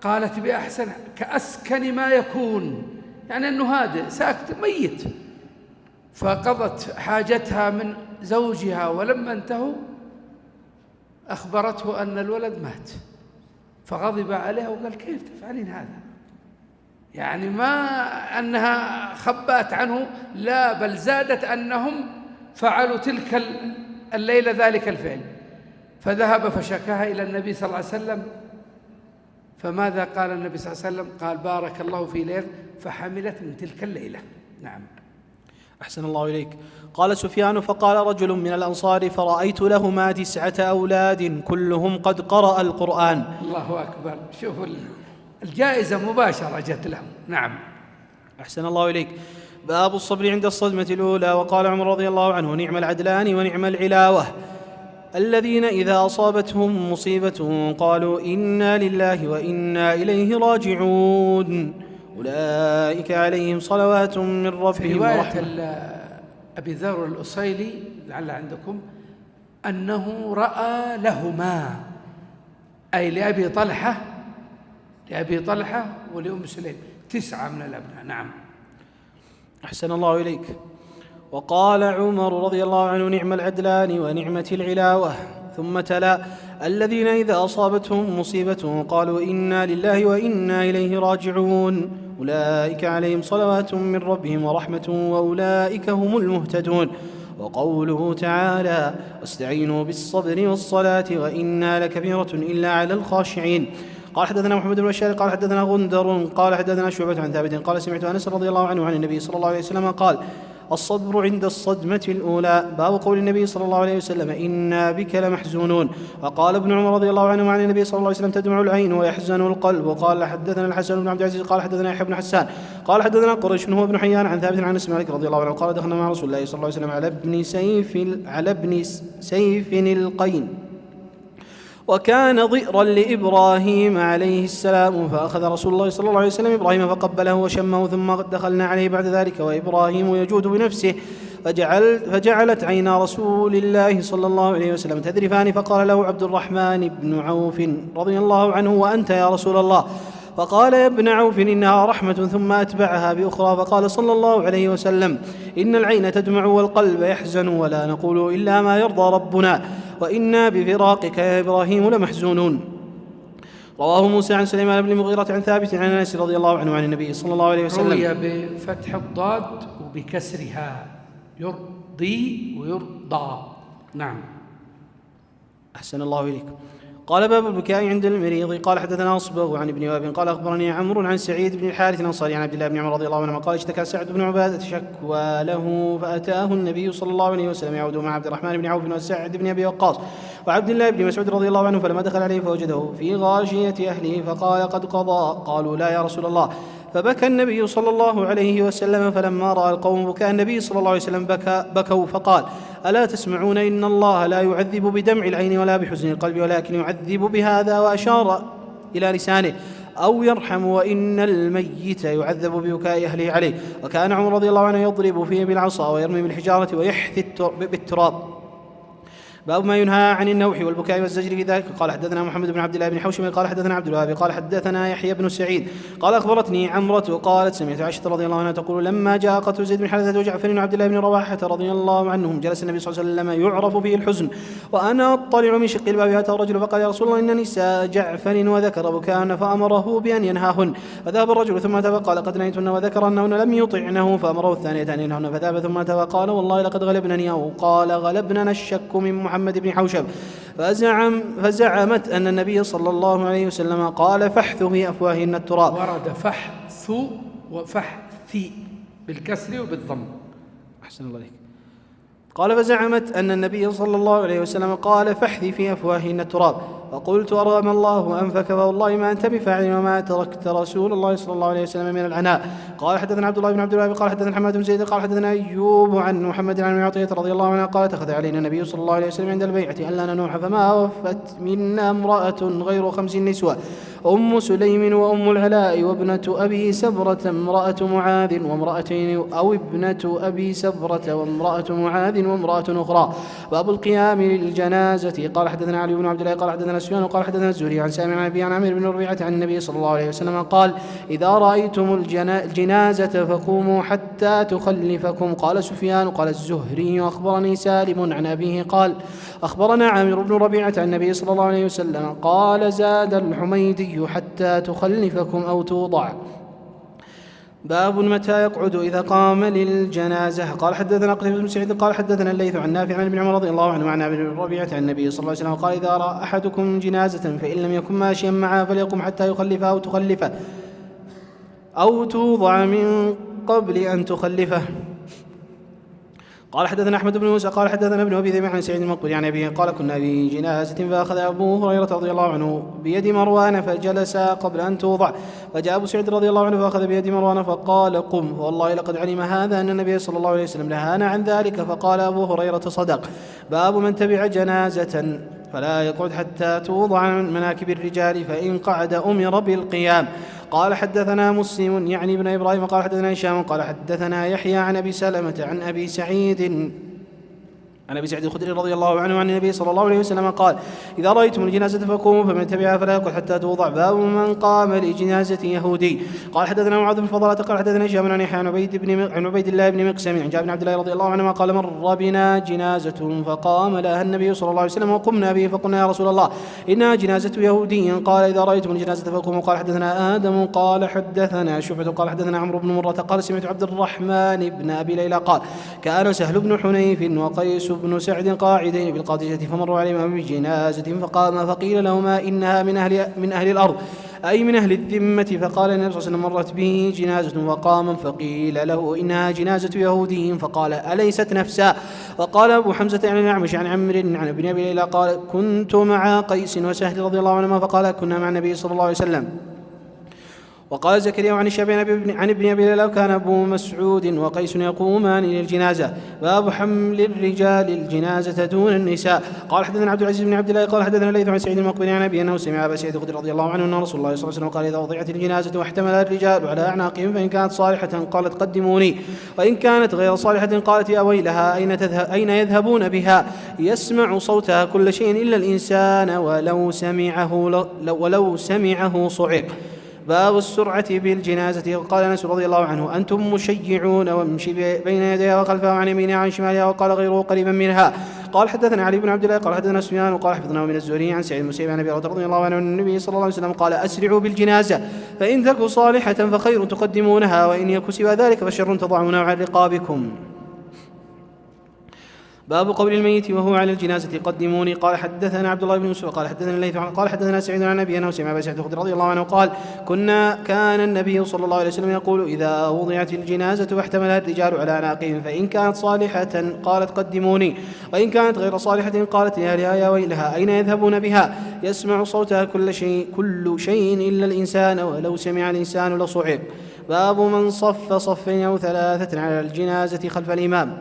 قالت بأحسن، كأسكن ما يكون، يعني أنه هادئ ساكت ميت. فقضت حاجتها من زوجها، ولما انتهوا أخبرته أن الولد مات، فغضب عليها وقال كيف تفعلين هذا؟ يعني ما أنها خبأت عنه، لا بل زادت أنهم فعلوا تلك الليلة ذلك الفعل. فذهب فشكاها إلى النبي صلى الله عليه وسلم، فماذا قال النبي صلى الله عليه وسلم؟ قال بارك الله في ليلة، فحملت من تلك الليلة. نعم. أحسن الله إليك. قال سفيان فقال رجل من الأنصار فرأيت لهما 9 أولاد كلهم قد قرأ القرآن. الله أكبر. شوفوا الجائزة مباشرة جت لهم. نعم. أحسن الله إليك. باب الصبر عند الصدمة الأولى. وقال عمر رضي الله عنه نعم العدلان ونعم العلاوة الذين إذا أصابتهم مصيبة قالوا إنا لله وإنا إليه راجعون أولئك عليهم صلوات من ربهم في رواية أبي ذر الأصيلي لعل عندكم أنه رأى لهما، أي لأبي طلحة ولأم سليم 9 من الأبناء. نعم. أحسن الله إليك. وقال عمر رضي الله عنه نعم العدلان ونعمة العلاوة، ثم تلا الذين إذا أصابتهم مصيبة قالوا إنا لله وإنا إليه راجعون أولئك عليهم صلوات من ربهم ورحمة وأولئك هم المهتدون. وقوله تعالى واستعينوا بالصبر والصلاة وإنا لكبيرة إلا على الخاشعين. قال حدثنا محمد بن بشار قال حدثنا غندر قال حدثنا شعبة عن ثابت قال سمعت أنس رضي الله عنه عن النبي صلى الله عليه وسلم قال الصبر عند الصدمة الأولى. باب قول النبي صلى الله عليه وسلم إنا بك لمحزونون. وقال ابن عمر رضي الله عنه عن النبي صلى الله عليه وسلم تدمع العين ويحزن القلب. وقال حدثنا الحسن بن عبد العزيز قال حدثنا يحيى بن حسان قال حدثنا قريش هو ابن حيان عن ثابت عن أنس مالك رضي الله عنه قال دخلنا مع رسول الله صلى الله عليه وسلم على ابن سيف القين وكان ضئرا لإبراهيم عليه السلام، فأخذ رسول الله صلى الله عليه وسلم إبراهيم فقبله وشمه، ثم دخلنا عليه بعد ذلك وإبراهيم يجود بنفسه، فجعلت عينا رسول الله صلى الله عليه وسلم تذرفان، فقال له عبد الرحمن بن عوف رضي الله عنه وأنت يا رسول الله؟ فقال يا ابن عوف إنها رحمة، ثم أتبعها بأخرى فقال صلى الله عليه وسلم إن العين تدمع والقلب يحزن ولا نقول إلا ما يرضى ربنا وإنا بفراقك يا إبراهيم لمحزونون. رواه موسى عن سليمان بن المغيرة عن ثابت عن أنس رضي الله عنه عن النبي صلى الله عليه وسلم. روي بفتح الضاد وبكسرها، يرضي ويرضى. نعم. أحسن الله إليك. قال باب البكاء عند المريض. قال حدثنا أصبغ عن ابن وهب قال أخبرني عمرو عن سعيد بن الحارث الأنصاري عن عبد الله بن عمر رضي الله عنهما قال اشتكى سعد بن عبادة شكوى له فأتاه النبي صلى الله عليه وسلم يعود مع عبد الرحمن بن عوف وسعد بن أبي وقاص وعبد الله بن مسعود رضي الله عنه، فلما دخل عليه فوجده في غاشية أهله فقال قد قضى. قالوا لا يا رسول الله. فبكى النبي صلى الله عليه وسلم، فلما رأى القوم بكاء النبي صلى الله عليه وسلم بكوا فقال ألا تسمعون إن الله لا يعذب بدمع العين ولا بحزن القلب ولكن يعذب بهذا، وأشار إلى لسانه، أو يرحم، وإن الميت يعذب ببكاء أهله عليه. وكان عمر رضي الله عنه يضرب فيه بالعصا ويرمي بالحجارة ويحثي بالتراب. باب ما ينهى عن النوح والبكاء والزجر في ذلك. قال حدثنا محمد بن عبد الله بن حوشم قال حدثنا عبد الوهاب قال حدثنا يحيى بن سعيد قال أخبرتني عمرة قالت سمعت عائشة رضي الله عنها تقول لما جاء قتل زيد بن حارثة وجعفر وعبد الله بن رواحة رضي الله عنهم جلس النبي صلى الله عليه وسلم يعرف فيه الحزن وأنا أطلع من شق الباب، أتى الرجل فقال يا رسول الله إن نساء جعفر وذكر بكاءن فأمره بأن ينهاهن، فذهب الرجل ثم أتى فقال قد نهيتن وذكر أنهن لم يطعنه فأمره الثانية أن ينههن، فذهب ثم أتى فقال والله لقد غلبنني، أو قال غلبننا الشك من محمد بن حوشب، فزعمت أن النبي صلى الله عليه وسلم قال فحث في أفواههن التراب. ورد فحث وفحث بالكسر وبالضم. أحسن الله عليك. قال فزعمت أن النبي صلى الله عليه وسلم قال فحث في أفواههن التراب، فقلت أرغم الله أنفك فوالله ما أنت بفاعل وما تركت رسول الله صلى الله عليه وسلم من العناء. قال حدثنا عبد الله بن عبد الوهاب قال حدثنا حماد بن زيد قال حدثنا أيوب عن محمد عن عطية رضي الله عنها قال أخذ علينا النبي صلى الله عليه وسلم عند البيعة ألا ننوح، فما وفت منا امرأة غير 5 نسوة، أم سليم وأم العلاء وابنة أبي سبرة امرأة معاذ وامرأتين، أو ابنة أبي سبرة وامرأة معاذ وامرأة أخرى. باب القيام للجنازة. قال حدثنا علي بن عبد الله قال حدثنا سفيان قال حدثنا الزهري عن سامع عن أبي عن عامر بن ربيعة عن النبي صلى الله عليه وسلم قال إذا رأيتم الجنازة فقوموا حتى تخلفكم. قال سفيان قال الزهري أخبرني سالم عن أبيه قال أخبرنا عامر بن ربيعة عن النبي صلى الله عليه وسلم قال زاد الحميدي حتى تخلفكم أو توضع. باب متى يقعد إذا قام للجنازة. قال حدثنا قتيبة بن سعيد قال حدثنا الليث عن نافع عن ابن عمر رضي الله عنه وعن عامر بن ربيعة عن النبي صلى الله عليه وسلم قال إذا رأى أحدكم جنازة فإن لم يكن ماشيا معها فليقم حتى يخلفها أو تخلفه أو توضع من قبل أن تخلفه. قال حدثنا أحمد بن موسى قال حدثنا ابن أبي ذئب عن سعيد المقبري عن أبيه قال كنا في جنازة فأخذ أبو هريرة رضي الله عنه بيد مروان فجلس قبل أن توضع، فجاء أبو سعيد رضي الله عنه فأخذ بيد مروان فقال قم، فوالله لقد علم هذا أن النبي صلى الله عليه وسلم نهانا عن ذلك، فقال أبو هريرة صدق. باب من تبع جنازة فلا يقعد حتى توضع عن مناكب الرجال، فإن قعد أمر بالقيام. قال حدثنا مسلم يعني ابن إبراهيم قال حدثنا هشام قال حدثنا يحيى عن أبي سلمة عن أبي سعيد الخدري رضي الله عنه عن النبي صلى الله عليه وسلم قال إذا رأيتم الجنازة فقوموا فمن تبعها فلا يقعد حتى توضع. باب من قام لجنازة يهودي. قال حدثنا معاذ بن فضالة قال حدثنا هشام عن يحيى عن عبيد الله بن مقسم عن جابر بن عبد الله رضي الله عنهما قال مر بنا جنازة فقام لها النبي صلى الله عليه وسلم وقمنا به فقلنا يا رسول الله إنها جنازة يهودي. قال إذا رأيتم الجنازة فقوموا. قال حدثنا آدم قال حدثنا شعبة قال حدثنا عمرو بن مرة قال سمعت عبد الرحمن بن أبي ليلى قال كان سهل بن حنيف وقيس بن سعد قاعدين بالقادسة فمروا عليهما بجنازة فقام فقيل لهما إنها من أهل الأرض أي من أهل الذمة، فقال النبي صلى الله عليه وسلم مرت به جنازة فقام فقيل له إنها جنازة يهودي فقال أليست نفسا. وقال أبو حمزة عن الأعمش عن عمرو عن ابن أبي ليلى قال كنت مع قيس وسهل رضي الله عنهما فقال كنا مع النبي صلى الله عليه وسلم. وقال زكريا عن الشعبي عن ابن أبي ليلى كان أبو مسعود وقيس يقومان للجنازة. باب حمل الرجال الجنازة دون النساء. قال حدثنا عبد العزيز بن عبد الله قال حدثنا الليث عن سعيد المقبري عن أبي أنه سمع أبا سعيد الخدري رضي الله عنه أن رسول الله صلى الله عليه وسلم قال إذا وضعت الجنازة واحتملها الرجال على أعناقهم فإن كانت صالحة قالت قدموني، وإن كانت غير صالحة قالت يا ويلها أين يذهبون بها يسمع صوتها كل شيء إلا الإنسان ولو سمعه صعق. باب السرعة بالجنازة. قال أنس رضي الله عنه أنتم مشيعون وامشي بين يديها وخلفها وعن يمينها وعن شمالها، وقال غيره قريبا منها قال حدثنا علي بن عبد الله قال حدثنا سفيان وقال حفظناه من الزهري عن سعيد بن المسيب عن أبي هريرة رضي الله عنه أن النبي صلى الله عليه وسلم قال أسرعوا بالجنازة فإن تك صالحة فخير تقدمونها وإن يك سوى ذلك فشر تضعونه عن رقابكم. باب قول الميت وهو على الجنازة قدموني. قال حدثنا عبد الله بن يوسف قال حدثنا الليث قال حدثنا سعيد عن أبي أنه سمع أبا سعيد الخدري رضي الله عنه قال كان النبي صلى الله عليه وسلم يقول إذا وضعت الجنازة واحتملها الرجال على أعناقهم فإن كانت صالحة قالت قدموني وإن كانت غير صالحة قالت لأهلها يا ويلها أين يذهبون بها يسمع صوتها كل شيء إلا الإنسان ولو سمع الإنسان لصعق. باب من صف صفين أو ثلاثة على الجنازة خلف الإمام.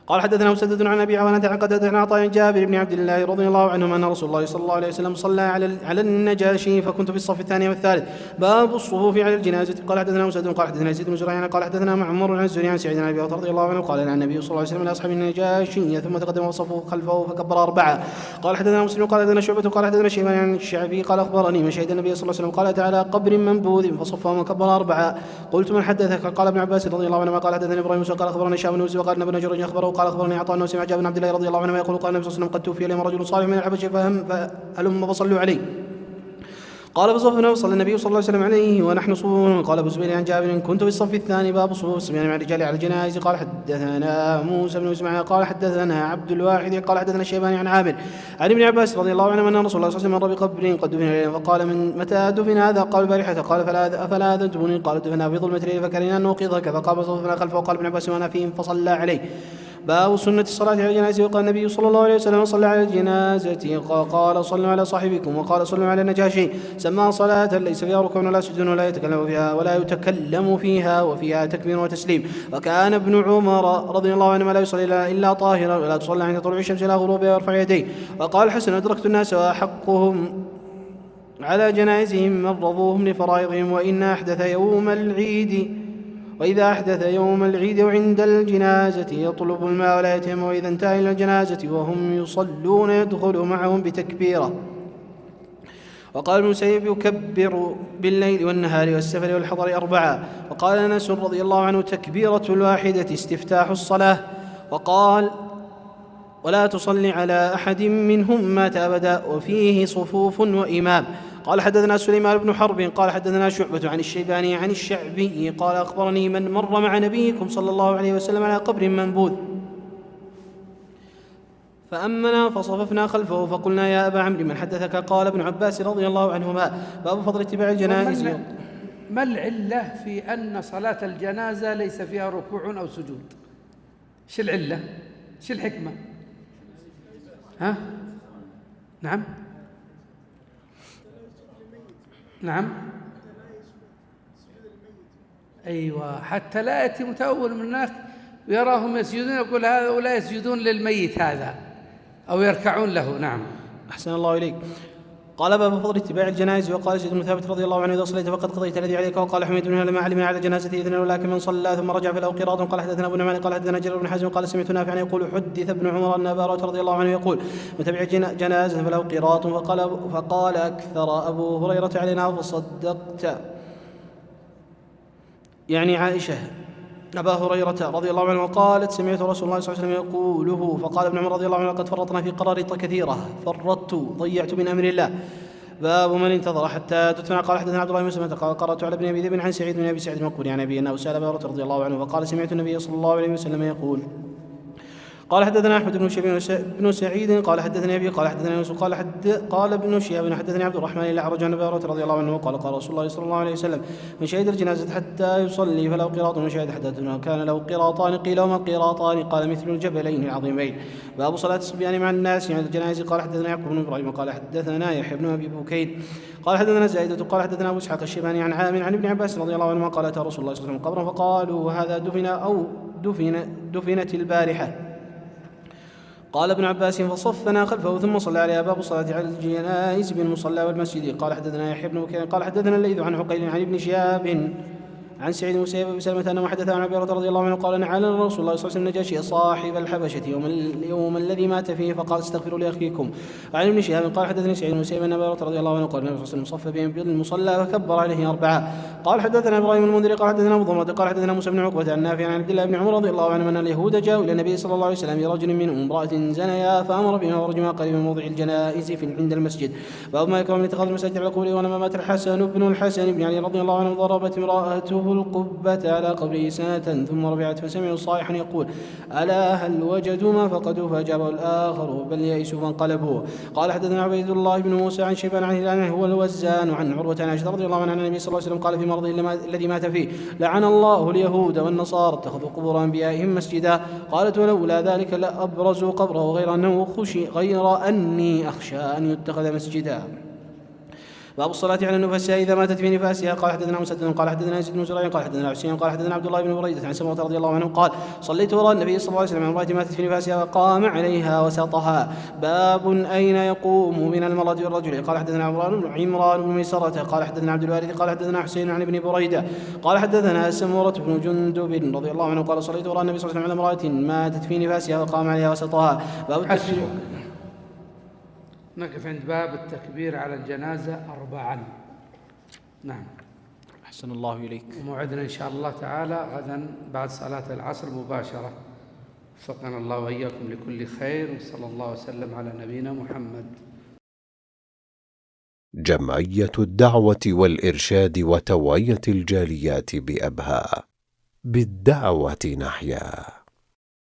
قال حدثنا مسدد عن ابي عوانة عن قتادة عن عطاء جابر بن عبد الله رضي الله عنهما ان رسول الله صلى الله عليه وسلم صلى على النجاشي فكنت في الصف الثاني والثالث. باب الصفوف على الجنازة. قال حدثنا مسدد قال حدثنا يزيد بن زريع قال حدثنا معمر عن الزهري عن سعيد بن ابي رضي الله عنه قال عن النبي صلى الله عليه وسلم لاصحاب النجاشي ثم تقدم وصفه خلفه فكبر 4. قال حدثنا مسلم قال حدثنا شعبة قال حدثنا شيبان عن الشعبي قال اخبرني من شهد النبي صلى الله عليه وسلم قال تعالى قبر منبوذ فصفه وكبر 4. قلت من حدثك؟ قال ابن عباس رضي الله عنهما قال حدثني ابراهيم قال اخبرني شاب بن يوسف قال ابن جريج اخبره قال اخبرني عطاء سمع جابر بن عبد الله رضي الله عنه يقول قال النبي صلى الله عليه وسلم قد توفي اليوم رجل صالح من الحبش فهلم فصلوا عليه. قال فصفنا وصلى النبي صلى الله عليه وسلم عليه ونحن صفوف. قال ابو زبير عن جابر كنت في الصف الثاني. باب صفوف الصبيان مع الرجال على الجنائز. قال حدثنا موسى بن اسماعيل قال حدثنا عبد الواحد قال حدثنا الشيباني عن عامر عن ابن عباس رضي الله عنه ان رسول الله صلى الله عليه وسلم مر بقبر قد دفن الليل فقال من متى دفن هذا؟ قال البارحة. قال فلا اذنتموني؟ قال دفن في ظلمة الليل فكرهنا ان نوقظك فقام صفنا خلفه. قال ابن عباس وانا فيهم فصلى عليه. باب سنة الصلاة على الجنازة. وقال النبي صلى الله عليه وسلم صلى على الجنازة قال صلوا على صاحبكم وقال صلوا على النجاشي. سمى صلاة ليس فيها ركوع ولا سجود ولا يتكلم فيها وفيها تكبير وتسليم. وكان ابن عمر رضي الله عنهما لا يصلي إلا طاهرا ولا تصلى عند طلوع الشمس إلى غروبها ويرفع يديه. وقال الحسن أدركت الناس وأحقهم على جنائزهم مرضوهم لفرائضهم وإذا أحدث يوم العيد وعند الجنازة يطلب الماء ولا يتيمم وإذا انتهى إلى الجنازة وهم يصلون يدخل معهم بتكبيرة. وقال المسيب يكبر بالليل والنهار والسفر والحضر 4. وقال أنس رضي الله عنه تكبيرة الواحدة استفتاح الصلاة. وقال ولا تصلي على أحد منهم مات أبدا وفيه صفوف وإمام. قال حدثنا سليمان بن حرب قال حدثنا شعبة عن الشيباني عن الشعبي قال أخبرني من مر مع نبيكم صلى الله عليه وسلم على قبر منبوذ فأمنا فصففنا خلفه فقلنا يا أبا عمرو من حدثك؟ قال ابن عباس رضي الله عنهما. باب فضل اتباع الجنائز. ما العلة في أن صلاة الجنازة ليس فيها ركوع أو سجود؟ شو العلة؟ شو الحكمة؟ ها؟ نعم أيوة حتى لا يأتي متأول من الناس ويراهم يسجدون يقول هؤلاء يسجدون للميت هذا أو يركعون له. نعم أحسن الله إليك. قال باب فضل اتباع الجنائز. وقال زيد بن ثابت رضي الله عنه إذا صليت فقد قضيت الذي عليك. وقال حميد بن لما علم على جنازته إذن ولكن من صلى ثم رجع فله قراط. قال حدثنا أبو نعمان قال حدثنا جرير بن حازم قال سمعت نافعا يقول حدث ابن عمر أن أبا هريرة رضي الله عنه يقول من تبع جنازة فله قراط. فقال أكثر أبو هريرة علينا فصدقت يعني عائشة أبا هريرة رضي الله عنه وقالت سمعت رسول الله صلى الله عليه وسلم يقوله. فقال ابن عمر رضي الله عنه قد فرطنا في قراريط كثيرة ضيعت من أمر الله. باب من انتظر حتى تدفن. قال حدثنا عبد الله بن مسلمة قال قرأت على ابن أبي ذئب عن سعيد بن أبي سعيد المقبري عن أبي أنه سأل أبا هريرة رضي الله عنه وقال سمعت النبي صلى الله عليه وسلم يقول. قال حدثنا أحمد بن سعيد قال حدثني أبي قال حدثنا يوسف قال ابن شهاب حدثني عبد الرحمن الأعرج عن أبي هريرة رضي الله عنه قال رسول الله صلى الله عليه وسلم من شهد الجنازة حتى يصلي فله قراط ومن شهد حتى كان له قراطان. قيل وما القراطان؟ قال مثل الجبلين العظيمين. باب صلاة الصبيان مع الناس عند الجنائز. قال حدثنا يعقوب بن إبراهيم قال حدثنا يحيى بن أبي بكير قال حدثنا زائدة قال حدثنا أبو إسحاق الشيباني عن عامر عن ابن عباس رضي الله عنهما قال أتى رسول الله صلى الله عليه وسلم قبرا فقالوا هذا دفنت البارحة. قال ابن عباس فصفنا خلفه ثم صلى عليها. باب الصلاة على الجنائز بالمصلى والمسجد. قال حدثنا يحيى بن بكير قال حدثنا الليث عن عقيل عن ابن شهاب عن سعيد بن مسيب بن سلمة أنه حدث عن أبي هريرة رضي الله عنه قال نعى رسول الله صلى الله عليه وسلم النجاشي صاحب الحبشة يوم الذي مات فيه فقال استغفروا لأخيكم. عن ابن شهاب قال حدثني سعيد بن مسيب أن أبي هريرة رضي الله عنه قال النبي صلى الله عليه وسلم صف بهم في المصلى فكبر عليه 4. قال حدثنا إبراهيم المنذري قال حدثنا أبو ضمرة قال حدثنا موسى بن عقبة عن نافع عن عبد الله بن عمر رضي الله عنه أن اليهود جاءوا إلى النبي صلى الله عليه وسلم برجل منهم امرأة زنيا فأمر بهما ورجما قريبا من موضع الجنائز عند المسجد. باب ما يكون من اتخاذ المساجد على قبره. ولما مات الحسن بن علي رضي الله عنه ضربت امرأته القبة على قبره سنة ثم ربعت فسمعوا صائحا يقول ألا هل وجدوا ما فقدوا فأجابه الآخر بل يئسوا فانقلبوا. قال حدثنا عبيد الله بن موسى عن شيبان عن هلال هو الوزان عن عروة عن عائشة رضي الله عنها عن النبي صلى الله عليه وسلم قال في مرضه الذي مات فيه لعن الله اليهود والنصارى اتخذوا قبور أنبيائهم مسجدا. قالت ولولا ذلك لأبرزوا قبره غير أني أخشى أن يتخذ مسجدا. باب الصلاة على النفساء إذا ماتت في نفاسها. قال حدثنا مسدد قال حدثنا يزيد بن زريع قال حدثنا حسين قال حدثنا عبد الله بن بريدة عن سمرة رضي الله عنه قال صليت وراء النبي صلى الله عليه وسلم عن امرأة ماتت في نفاسها وقام عليها وسطها. باب أين يقوم من المرأة والرجل. قال حدثنا عمران بن ميسرة قال حدثنا عبد الوارث قال حدثنا حسين عن ابن بريدة قال حدثنا سمرة بن جندب رضي الله عنه قال صليت وراء النبي صلى الله عليه وسلم على امرأة ماتت في نفاسها وقام عليها وسطها. باب التكبير. نقف عند باب التكبير على الجنازة 4. نعم. أحسن الله إليك. وموعدنا إن شاء الله تعالى غدا بعد صلاة العصر مباشرة. وفقنا الله وإياكم لكل خير وصلى الله وسلم على نبينا محمد. جمعية الدعوة والإرشاد وتوعية الجاليات بأبها. بالدعوة نحيا.